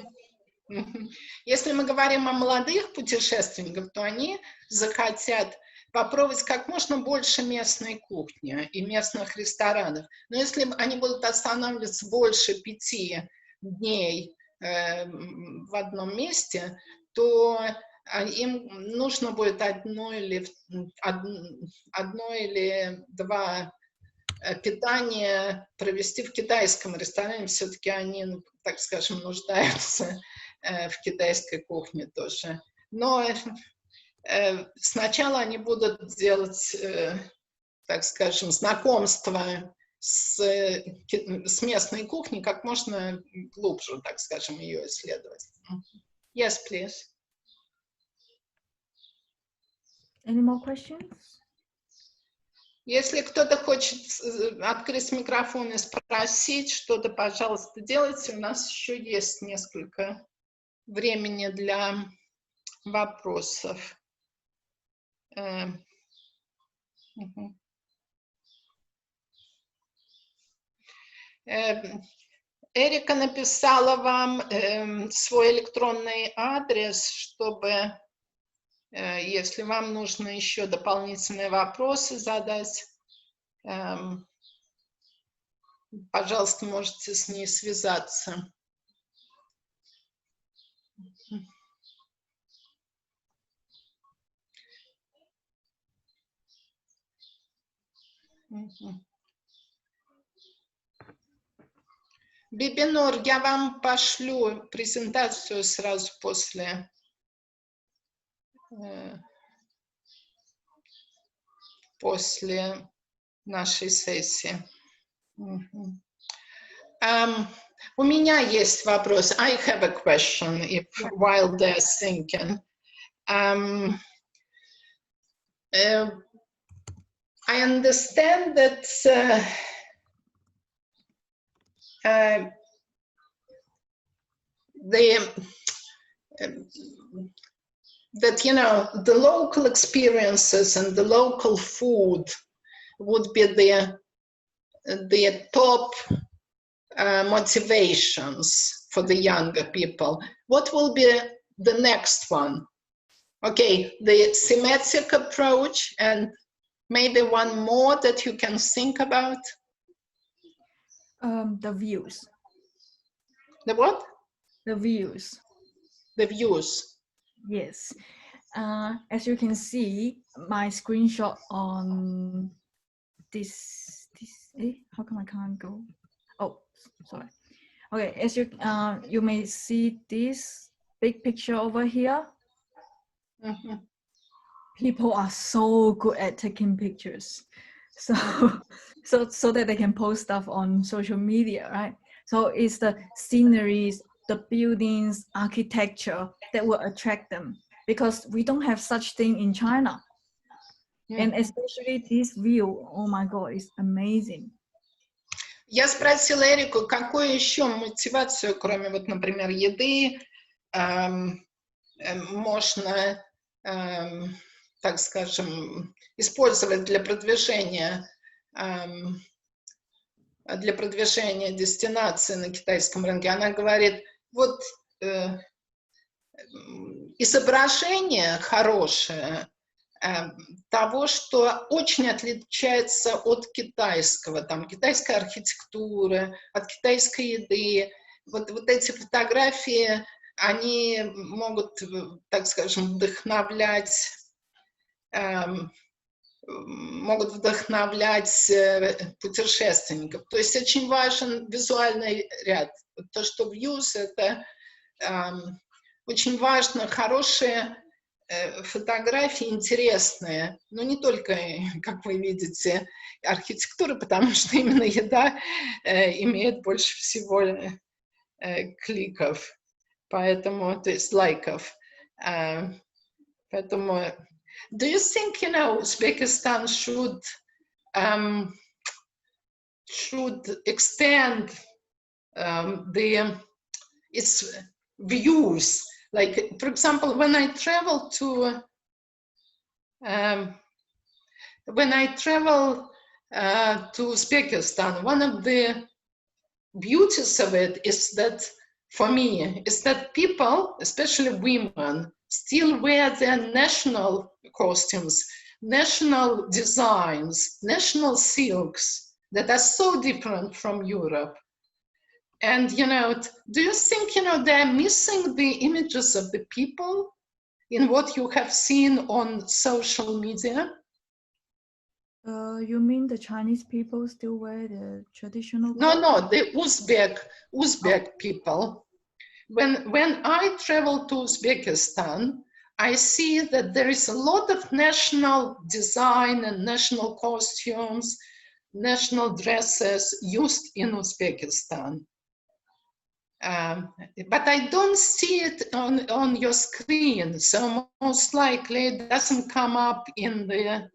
Если мы говорим о молодых путешественниках, то они захотят попробовать как можно больше местной кухни и местных ресторанов. Но если они будут останавливаться больше 5 дней в одном месте, то им нужно будет одно или 2 питания провести в китайском ресторане. Все-таки они, так скажем, нуждаются в китайской кухне тоже. Но сначала они будут делать, так скажем, знакомство с местной кухней, как можно глубже, так скажем, ее исследовать. Yes, please. Any more questions? Если кто-то хочет открыть микрофон и спросить что-то, пожалуйста, делайте. У нас еще есть несколько времени для вопросов. Эрика написала вам свой электронный адрес, чтобы, если вам нужно еще дополнительные вопросы задать, пожалуйста, можете с ней связаться. Бибинур, я вам пошлю презентацию сразу после нашей сессии. У меня есть вопрос. I have a question while they're thinking. I understand that that, you know, the local experiences and the local food would be the top motivations for the younger people. What will be the next one? Okay, the thematic approach, and maybe one more that you can think about. The views. The what? The views. The views. Yes. As you can see, my screenshot on this how come I can't go? Oh, sorry. Okay, as you may see this big picture over here. Mm-hmm. People are so good at taking pictures, so that they can post stuff on social media, right? So it's the sceneries, the buildings, architecture that will attract them, because we don't have such thing in China. Mm-hmm. And especially this view, oh my God, it's amazing. Я спросила Эрику, какую еще мотивацию, кроме вот, например, еды, можно, так скажем, использовать для продвижения дестинации на китайском рынке. Она говорит, вот изображение хорошее того, что очень отличается от китайского, там, китайской архитектуры, от китайской еды. Вот эти фотографии, они могут, так скажем, вдохновлять путешественников. То есть очень важен визуальный ряд. То, что views, это очень важно, хорошие фотографии, интересные. Но не только, как вы видите, архитектура, потому что именно еда имеет больше всего кликов. Поэтому, то есть лайков. Поэтому, do you think, you know, Uzbekistan should extend its views? Like, for example, when I travel to Uzbekistan, one of the beauties of it is that, for me, is that people, especially women, still wear their national costumes, national designs, national silks that are so different from Europe. And, you know, do you think, you know, they're missing the images of the people in what you have seen on social media? You mean the Chinese people still wear the traditional clothes? No, the Uzbek people. When I travel to Uzbekistan, I see that there is a lot of national design and national costumes, national dresses used in Uzbekistan. But I don't see it on your screen, so most likely it doesn't come up in the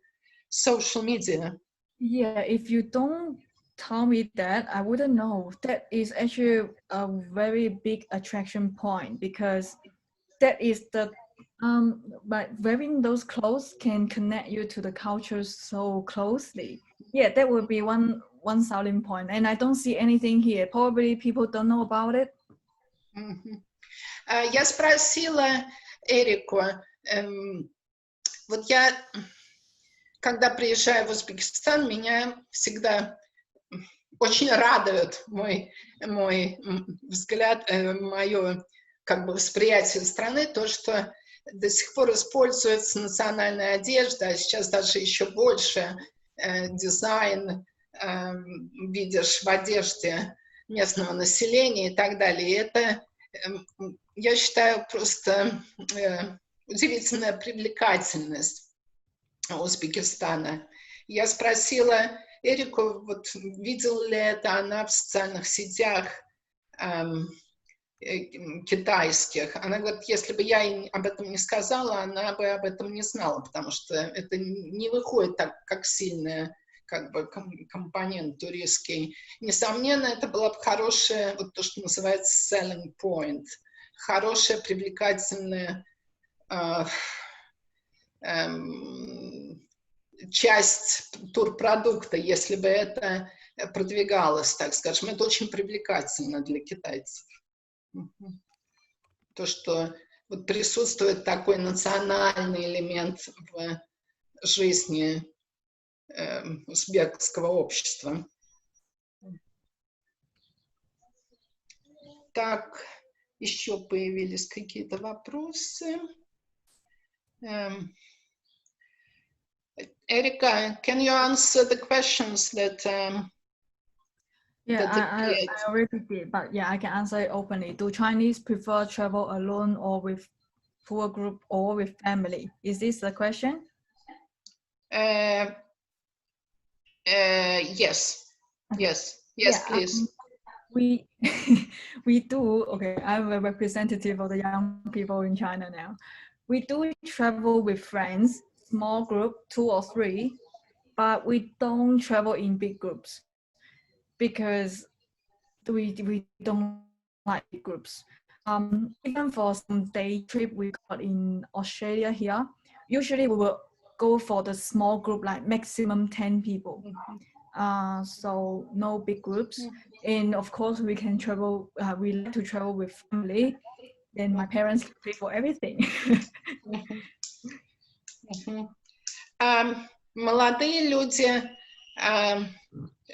social media. Yeah, if you don't tell me that, I wouldn't know. That is actually a very big attraction point, because that is the but wearing those clothes can connect you to the culture so closely. Yeah, that would be one selling point. And I don't see anything here. Probably people don't know about it. Я спросила Эрику, вот я, когда приезжаю в Узбекистан, меня всегда очень радует мой взгляд, мое как бы восприятие страны, то, что до сих пор используется национальная одежда, а сейчас даже еще больше дизайн видишь в одежде местного населения и так далее. И это, я считаю, просто удивительная привлекательность Узбекистана. Я спросила Эрику, вот видела ли это она в социальных сетях китайских. Она говорит, если бы я ей об этом не сказала, она бы об этом не знала, потому что это не выходит так, как сильная как бы компонент туристский. Несомненно, это было бы хорошее, вот то, что называется selling point, хорошая, привлекательная часть турпродукта, если бы это продвигалось, так скажем. Это очень привлекательно для китайцев. То, что вот присутствует такой национальный элемент в жизни узбекского общества. Так, еще появились какие-то вопросы. Erika, can you answer the questions that Yeah, that I already did, but yeah, I can answer it openly. Do Chinese prefer travel alone or with tour group or with family? Is this the question? Yes, Yeah, please. We we do. Okay, I'm a representative of the young people in China now. We do travel with friends, small group, 2 or 3, but we don't travel in big groups because we don't like big groups. Even for some day trip we got in Australia here, usually we will go for the small group, like maximum 10 people. So no big groups. And of course we can travel, we like to travel with family. Then my parents can pay for everything. Молодые люди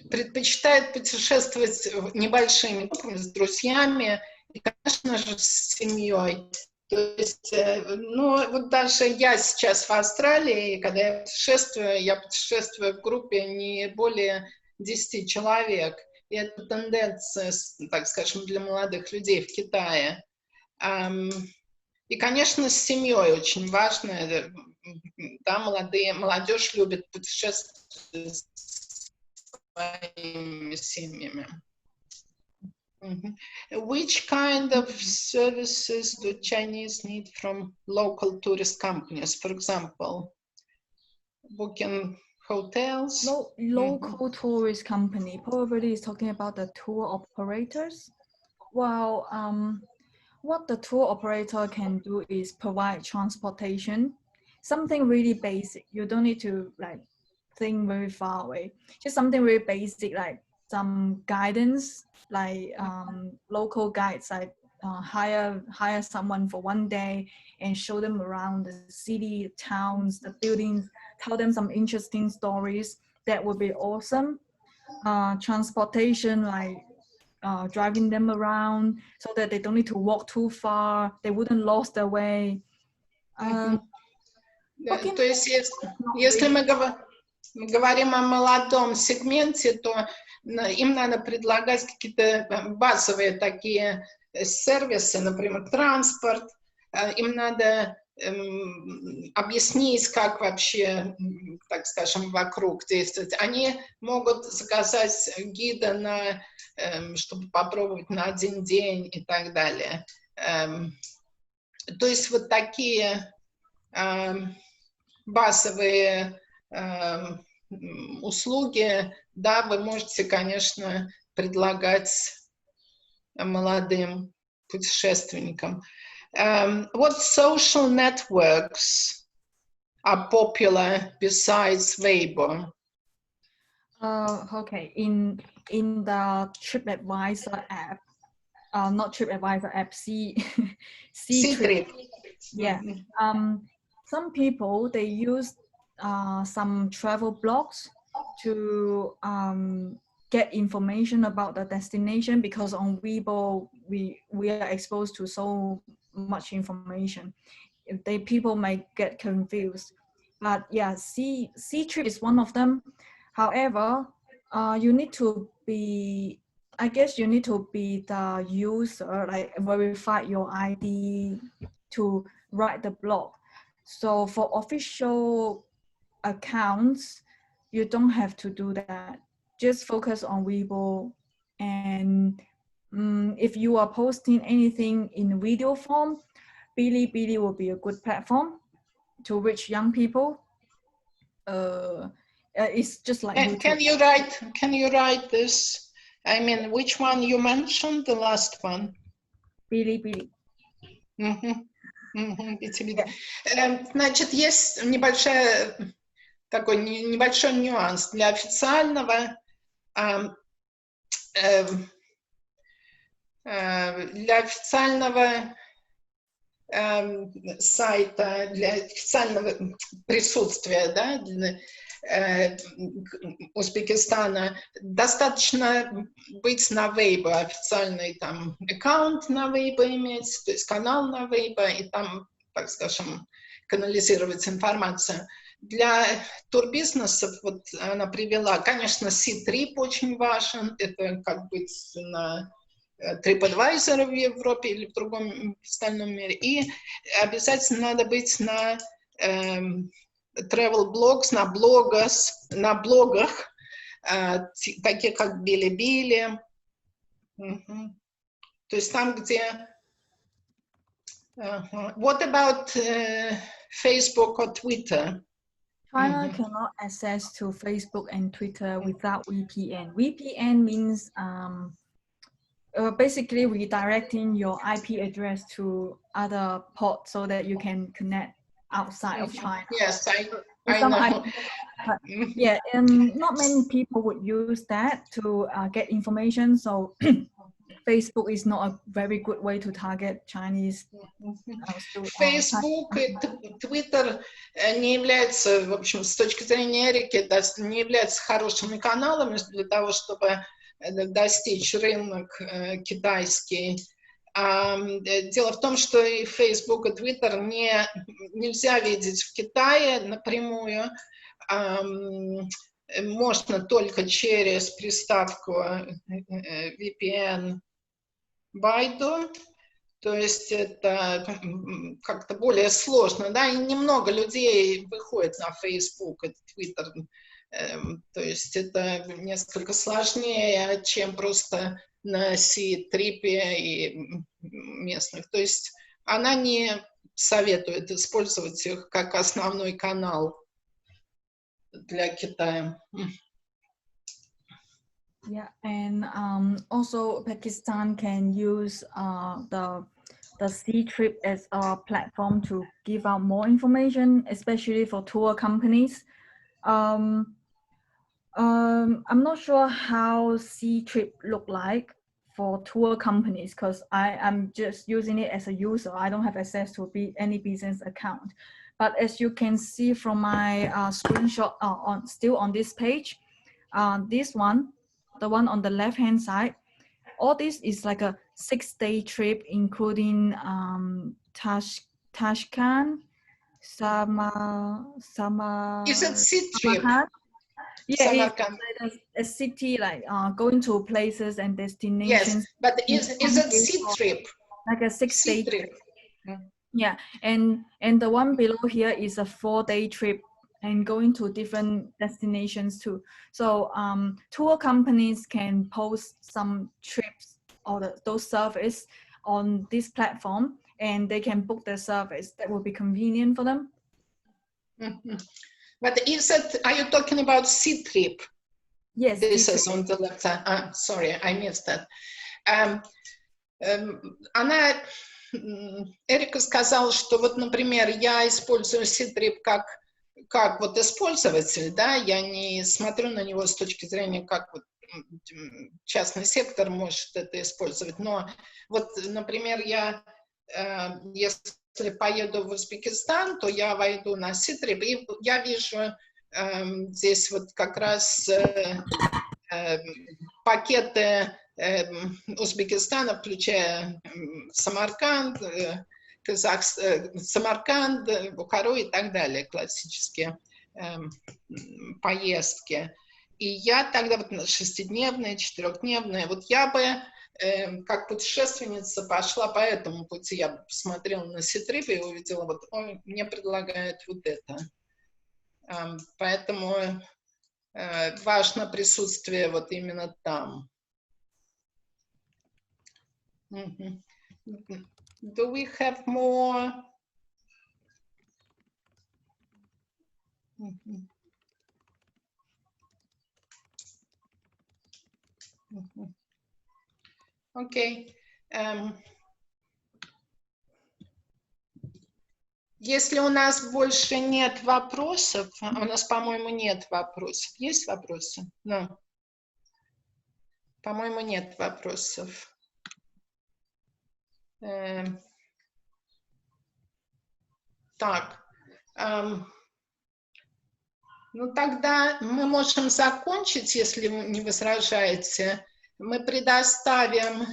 предпочитают путешествовать небольшими группами, с друзьями и, конечно же, с семьей. То есть, ну, вот даже я сейчас в Австралии, и когда я путешествую в группе не более 10 человек. И это тенденция, так скажем, для молодых людей в Китае. И, конечно, с семьей очень важно. Да, молодежь любит путешествовать с своими семьями. Which kind of services do Chinese need from local tourist companies? For example, booking hotels? Local tourist company probably is talking about the tour operators. Well, what the tour operator can do is provide transportation, something really basic. You don't need to like think very far away. Just something really basic, like some guidance, like local guides, like hire someone for one day and show them around the city, the towns, the buildings, tell them some interesting stories. That would be awesome. Transportation, like driving them around so that they don't need to walk too far, they wouldn't lose their way. То есть, если мы говорим о молодом сегменте, то им надо предлагать какие-то базовые такие сервисы, например, транспорт. Им надо объяснить, как вообще, так скажем, вокруг действовать. Они могут заказать гида, чтобы попробовать на 1 день и так далее. То есть вот такие базовые услуги, да, вы можете, конечно, предлагать молодым путешественникам. What social networks are popular besides Weibo? Okay, in the TripAdvisor app, not TripAdvisor app, Ctrip. Yeah. Some people, they use some travel blogs to get information about the destination, because on Weibo we are exposed to so much information. People might get confused, but yeah, Ctrip is one of them. However, you need to be, I guess you need to be the user, like verify your ID to write the blog. So for official accounts, you don't have to do that. Just focus on Weibo. And if you are posting anything in video form, Bilibili will be a good platform to reach young people. It's just like And YouTube. can you write this? I mean, which one you mentioned, the last one? Bilibili. Значит, есть такой небольшой нюанс. Для официального сайта, для официального присутствия, да, Узбекистана, достаточно быть на Weibo, официальный там аккаунт на Weibo иметь, то есть канал на Weibo, и там, так скажем, канализировать информацию. Для турбизнесов, вот она привела, конечно, C-Trip очень важен, это как быть на TripAdvisor в Европе или в другом остальном мире, и обязательно надо быть на travel blogs, на блогах, такие как Билибили. То есть там, где... What about Facebook or Twitter? China cannot access to Facebook and Twitter without VPN. VPN means basically redirecting your IP address to other ports so that you can connect outside of China. Yes, I know. Yeah, and not many people would use that to get information. So Facebook is not a very good way to target Chinese. Facebook и Twitter не являются, в общем, с точки зрения Эрики, не являются хорошими каналами для того, чтобы достичь рынок китайский. Дело в том, что и Facebook, и Twitter нельзя видеть в Китае напрямую. Можно только через приставку VPN Baidu. То есть это как-то более сложно, да, и немного людей выходит на Facebook и Twitter. То есть это несколько сложнее, чем просто на C-Trip и местных. То есть она не советует использовать их как основной канал для Китая. Yeah, and also Pakistan can use the C-Trip as a platform to give out more information, especially for tour companies. I'm not sure how C-Trip look like for tour companies because I'm just using it as a user. I don't have access to any business account. But as you can see from my screenshot still on this page, this one, the one on the left-hand side, all this is like a 6-day trip, including Tashkent, Is it C-Trip? Yeah, it's a city like going to places and destinations. Yes, but is it C-Trip? Like a 6-day trip. Yeah, and the one below here is a 4-day trip and going to different destinations too. So tour companies can post some trips or those services on this platform, and they can book their service. That will be convenient for them. But are you talking about C-Trip? Yes. This is on the left side. Sorry, I missed that. Эрика сказала, что вот, например, я использую C-Trip как вот использователь, да, я не смотрю на него с точки зрения, как вот частный сектор может это использовать, но вот, например, если поеду в Узбекистан, то я войду на C-Trip, и я вижу здесь вот как раз пакеты Узбекистана, включая Самарканд, Самарканд, Бухару и так далее, классические поездки. И я тогда вот 6-дневные, 4-дневные, вот я бы как путешественница пошла по этому пути. Я посмотрела на C-Trip и увидела, вот он мне предлагает вот это. Поэтому важно присутствие вот именно там. Do we have more? Окей. Если у нас больше нет вопросов, у нас, по-моему, нет вопросов. Есть вопросы? No. По-моему, нет вопросов. Так. Ну, тогда мы можем закончить, если вы не возражаете. Мы предоставим...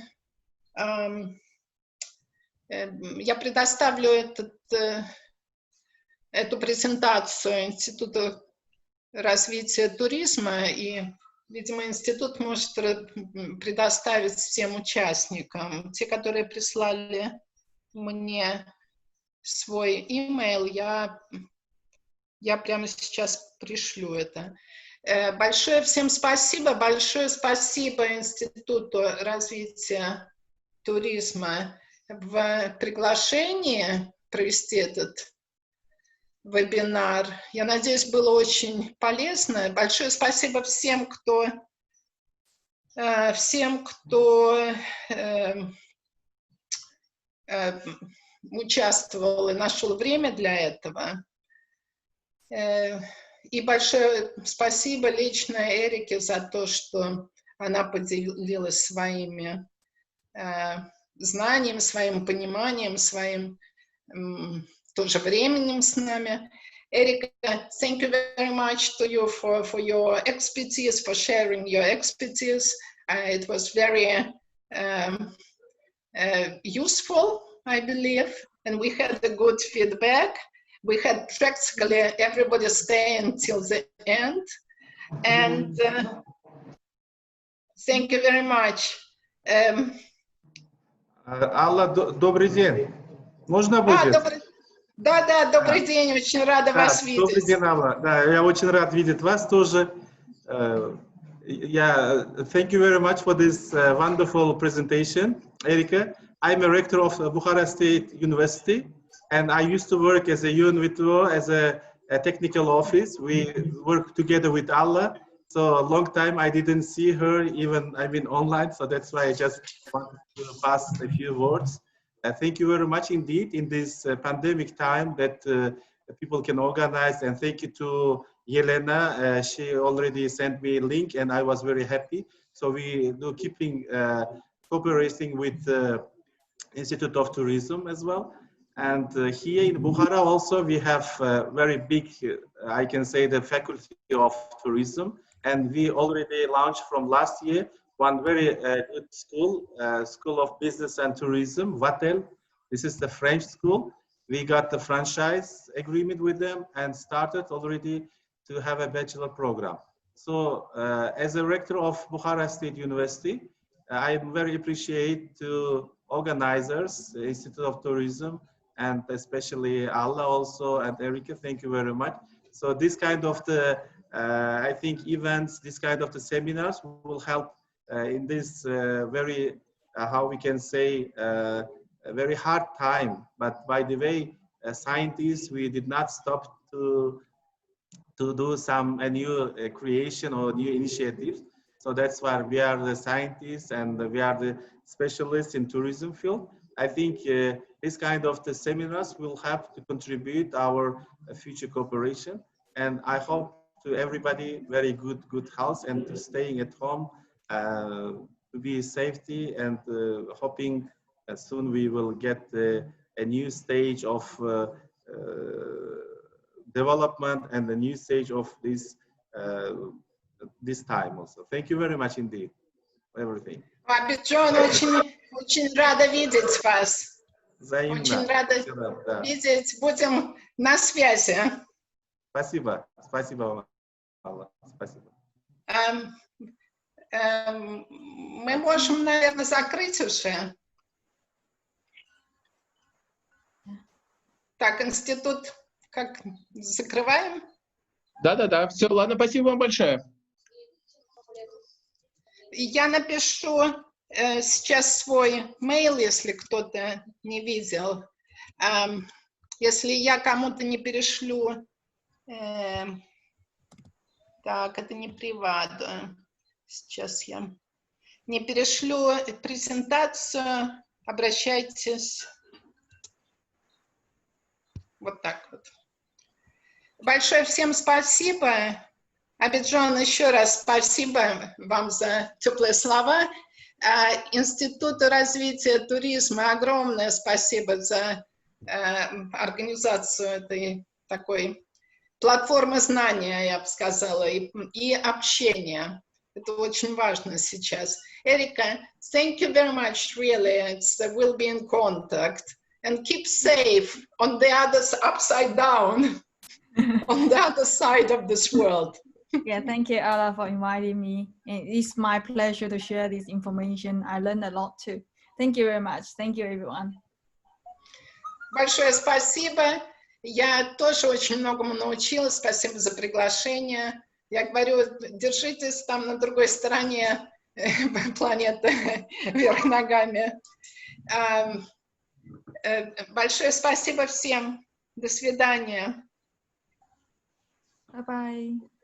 Я предоставлю эту презентацию Института развития туризма, и, видимо, институт может предоставить всем участникам. Те, которые прислали мне свой имейл, я прямо сейчас пришлю это. Большое всем спасибо, большое спасибо Институту развития туризма в приглашении провести этот вебинар. Я надеюсь, было очень полезно. Большое спасибо всем, кто участвовал и нашел время для этого. И большое спасибо лично Эрике за то, что она поделилась своими знанием, своим пониманием, своим тоже временем с нами. Erika, thank you very much to you for your expertise, for sharing your expertise. It was very useful, I believe, and we had a good feedback. We had practically everybody stay until the end. And thank you very much. Алла, добрый день. Можно будет? Да, добрый день, очень рада вас видеть. Добрый день, Алла. Да, я очень рад видеть вас тоже. Thank you very much for this wonderful presentation, Erika. I'm a rector of Bukhara State University, and I used to work as a UNVTO, as a technical office. We work together with Alla. So a long time I didn't see her, even online. So that's why I just wanted to pass a few words. Thank you very much indeed in this pandemic time that people can organize. And thank you to Yelena. She already sent me a link and I was very happy. So we do keeping cooperating with the Institute of Tourism as well. And here in Bukhara also we have very big, I can say, the Faculty of Tourism. And we already launched from last year one very good school, School of Business and Tourism, VATEL. This is the French school. We got the franchise agreement with them and started already to have a bachelor program. So as a rector of Bukhara State University, I very appreciate to organizers, the Institute of Tourism, and especially Alla also and Erika, thank you very much. So this kind of the, I think events, this kind of the seminars will help in this very, how we can say, a very hard time. But by the way, scientists, we did not stop to do some new creation or new initiatives. So that's why we are the scientists and we are the specialists in tourism field. I think this kind of the seminars will help to contribute our future cooperation. And I hope to everybody very good health and to staying at home, to be safety, and hoping soon we will get a new stage of development and a new stage of this this time also. Thank you very much indeed for everything. Джон, очень рада видеть вас. Взаимно. Очень рада видеть. Будем на связи. Спасибо. Спасибо вам, Алла. Спасибо. Мы можем, наверное, закрыть уже. Так, институт как закрываем? Да, все, ладно, спасибо вам большое. Я напишу сейчас свой mail, если кто-то не видел. Если я кому-то не перешлю, так, это не приват. Сейчас я не перешлю презентацию, обращайтесь. Вот так вот. Большое всем спасибо. Абиджон, еще раз спасибо вам за теплые слова. Институту развития туризма огромное спасибо за организацию этой такой платформы знания, я бы сказала, и общения. Это очень важно сейчас. Эрика, thank you very much, really. We'll be in contact. And keep safe on the other upside down, on the other side of this world. Yeah, thank you, Ella, for inviting me. And it's my pleasure to share this information. I learned a lot too. Thank you very much. Thank you, everyone. Большое спасибо. Я тоже очень многому научилась. Спасибо за приглашение. Я говорю, держитесь там на другой стороне планеты, вверх ногами. Большое спасибо всем. До свидания. Bye-bye.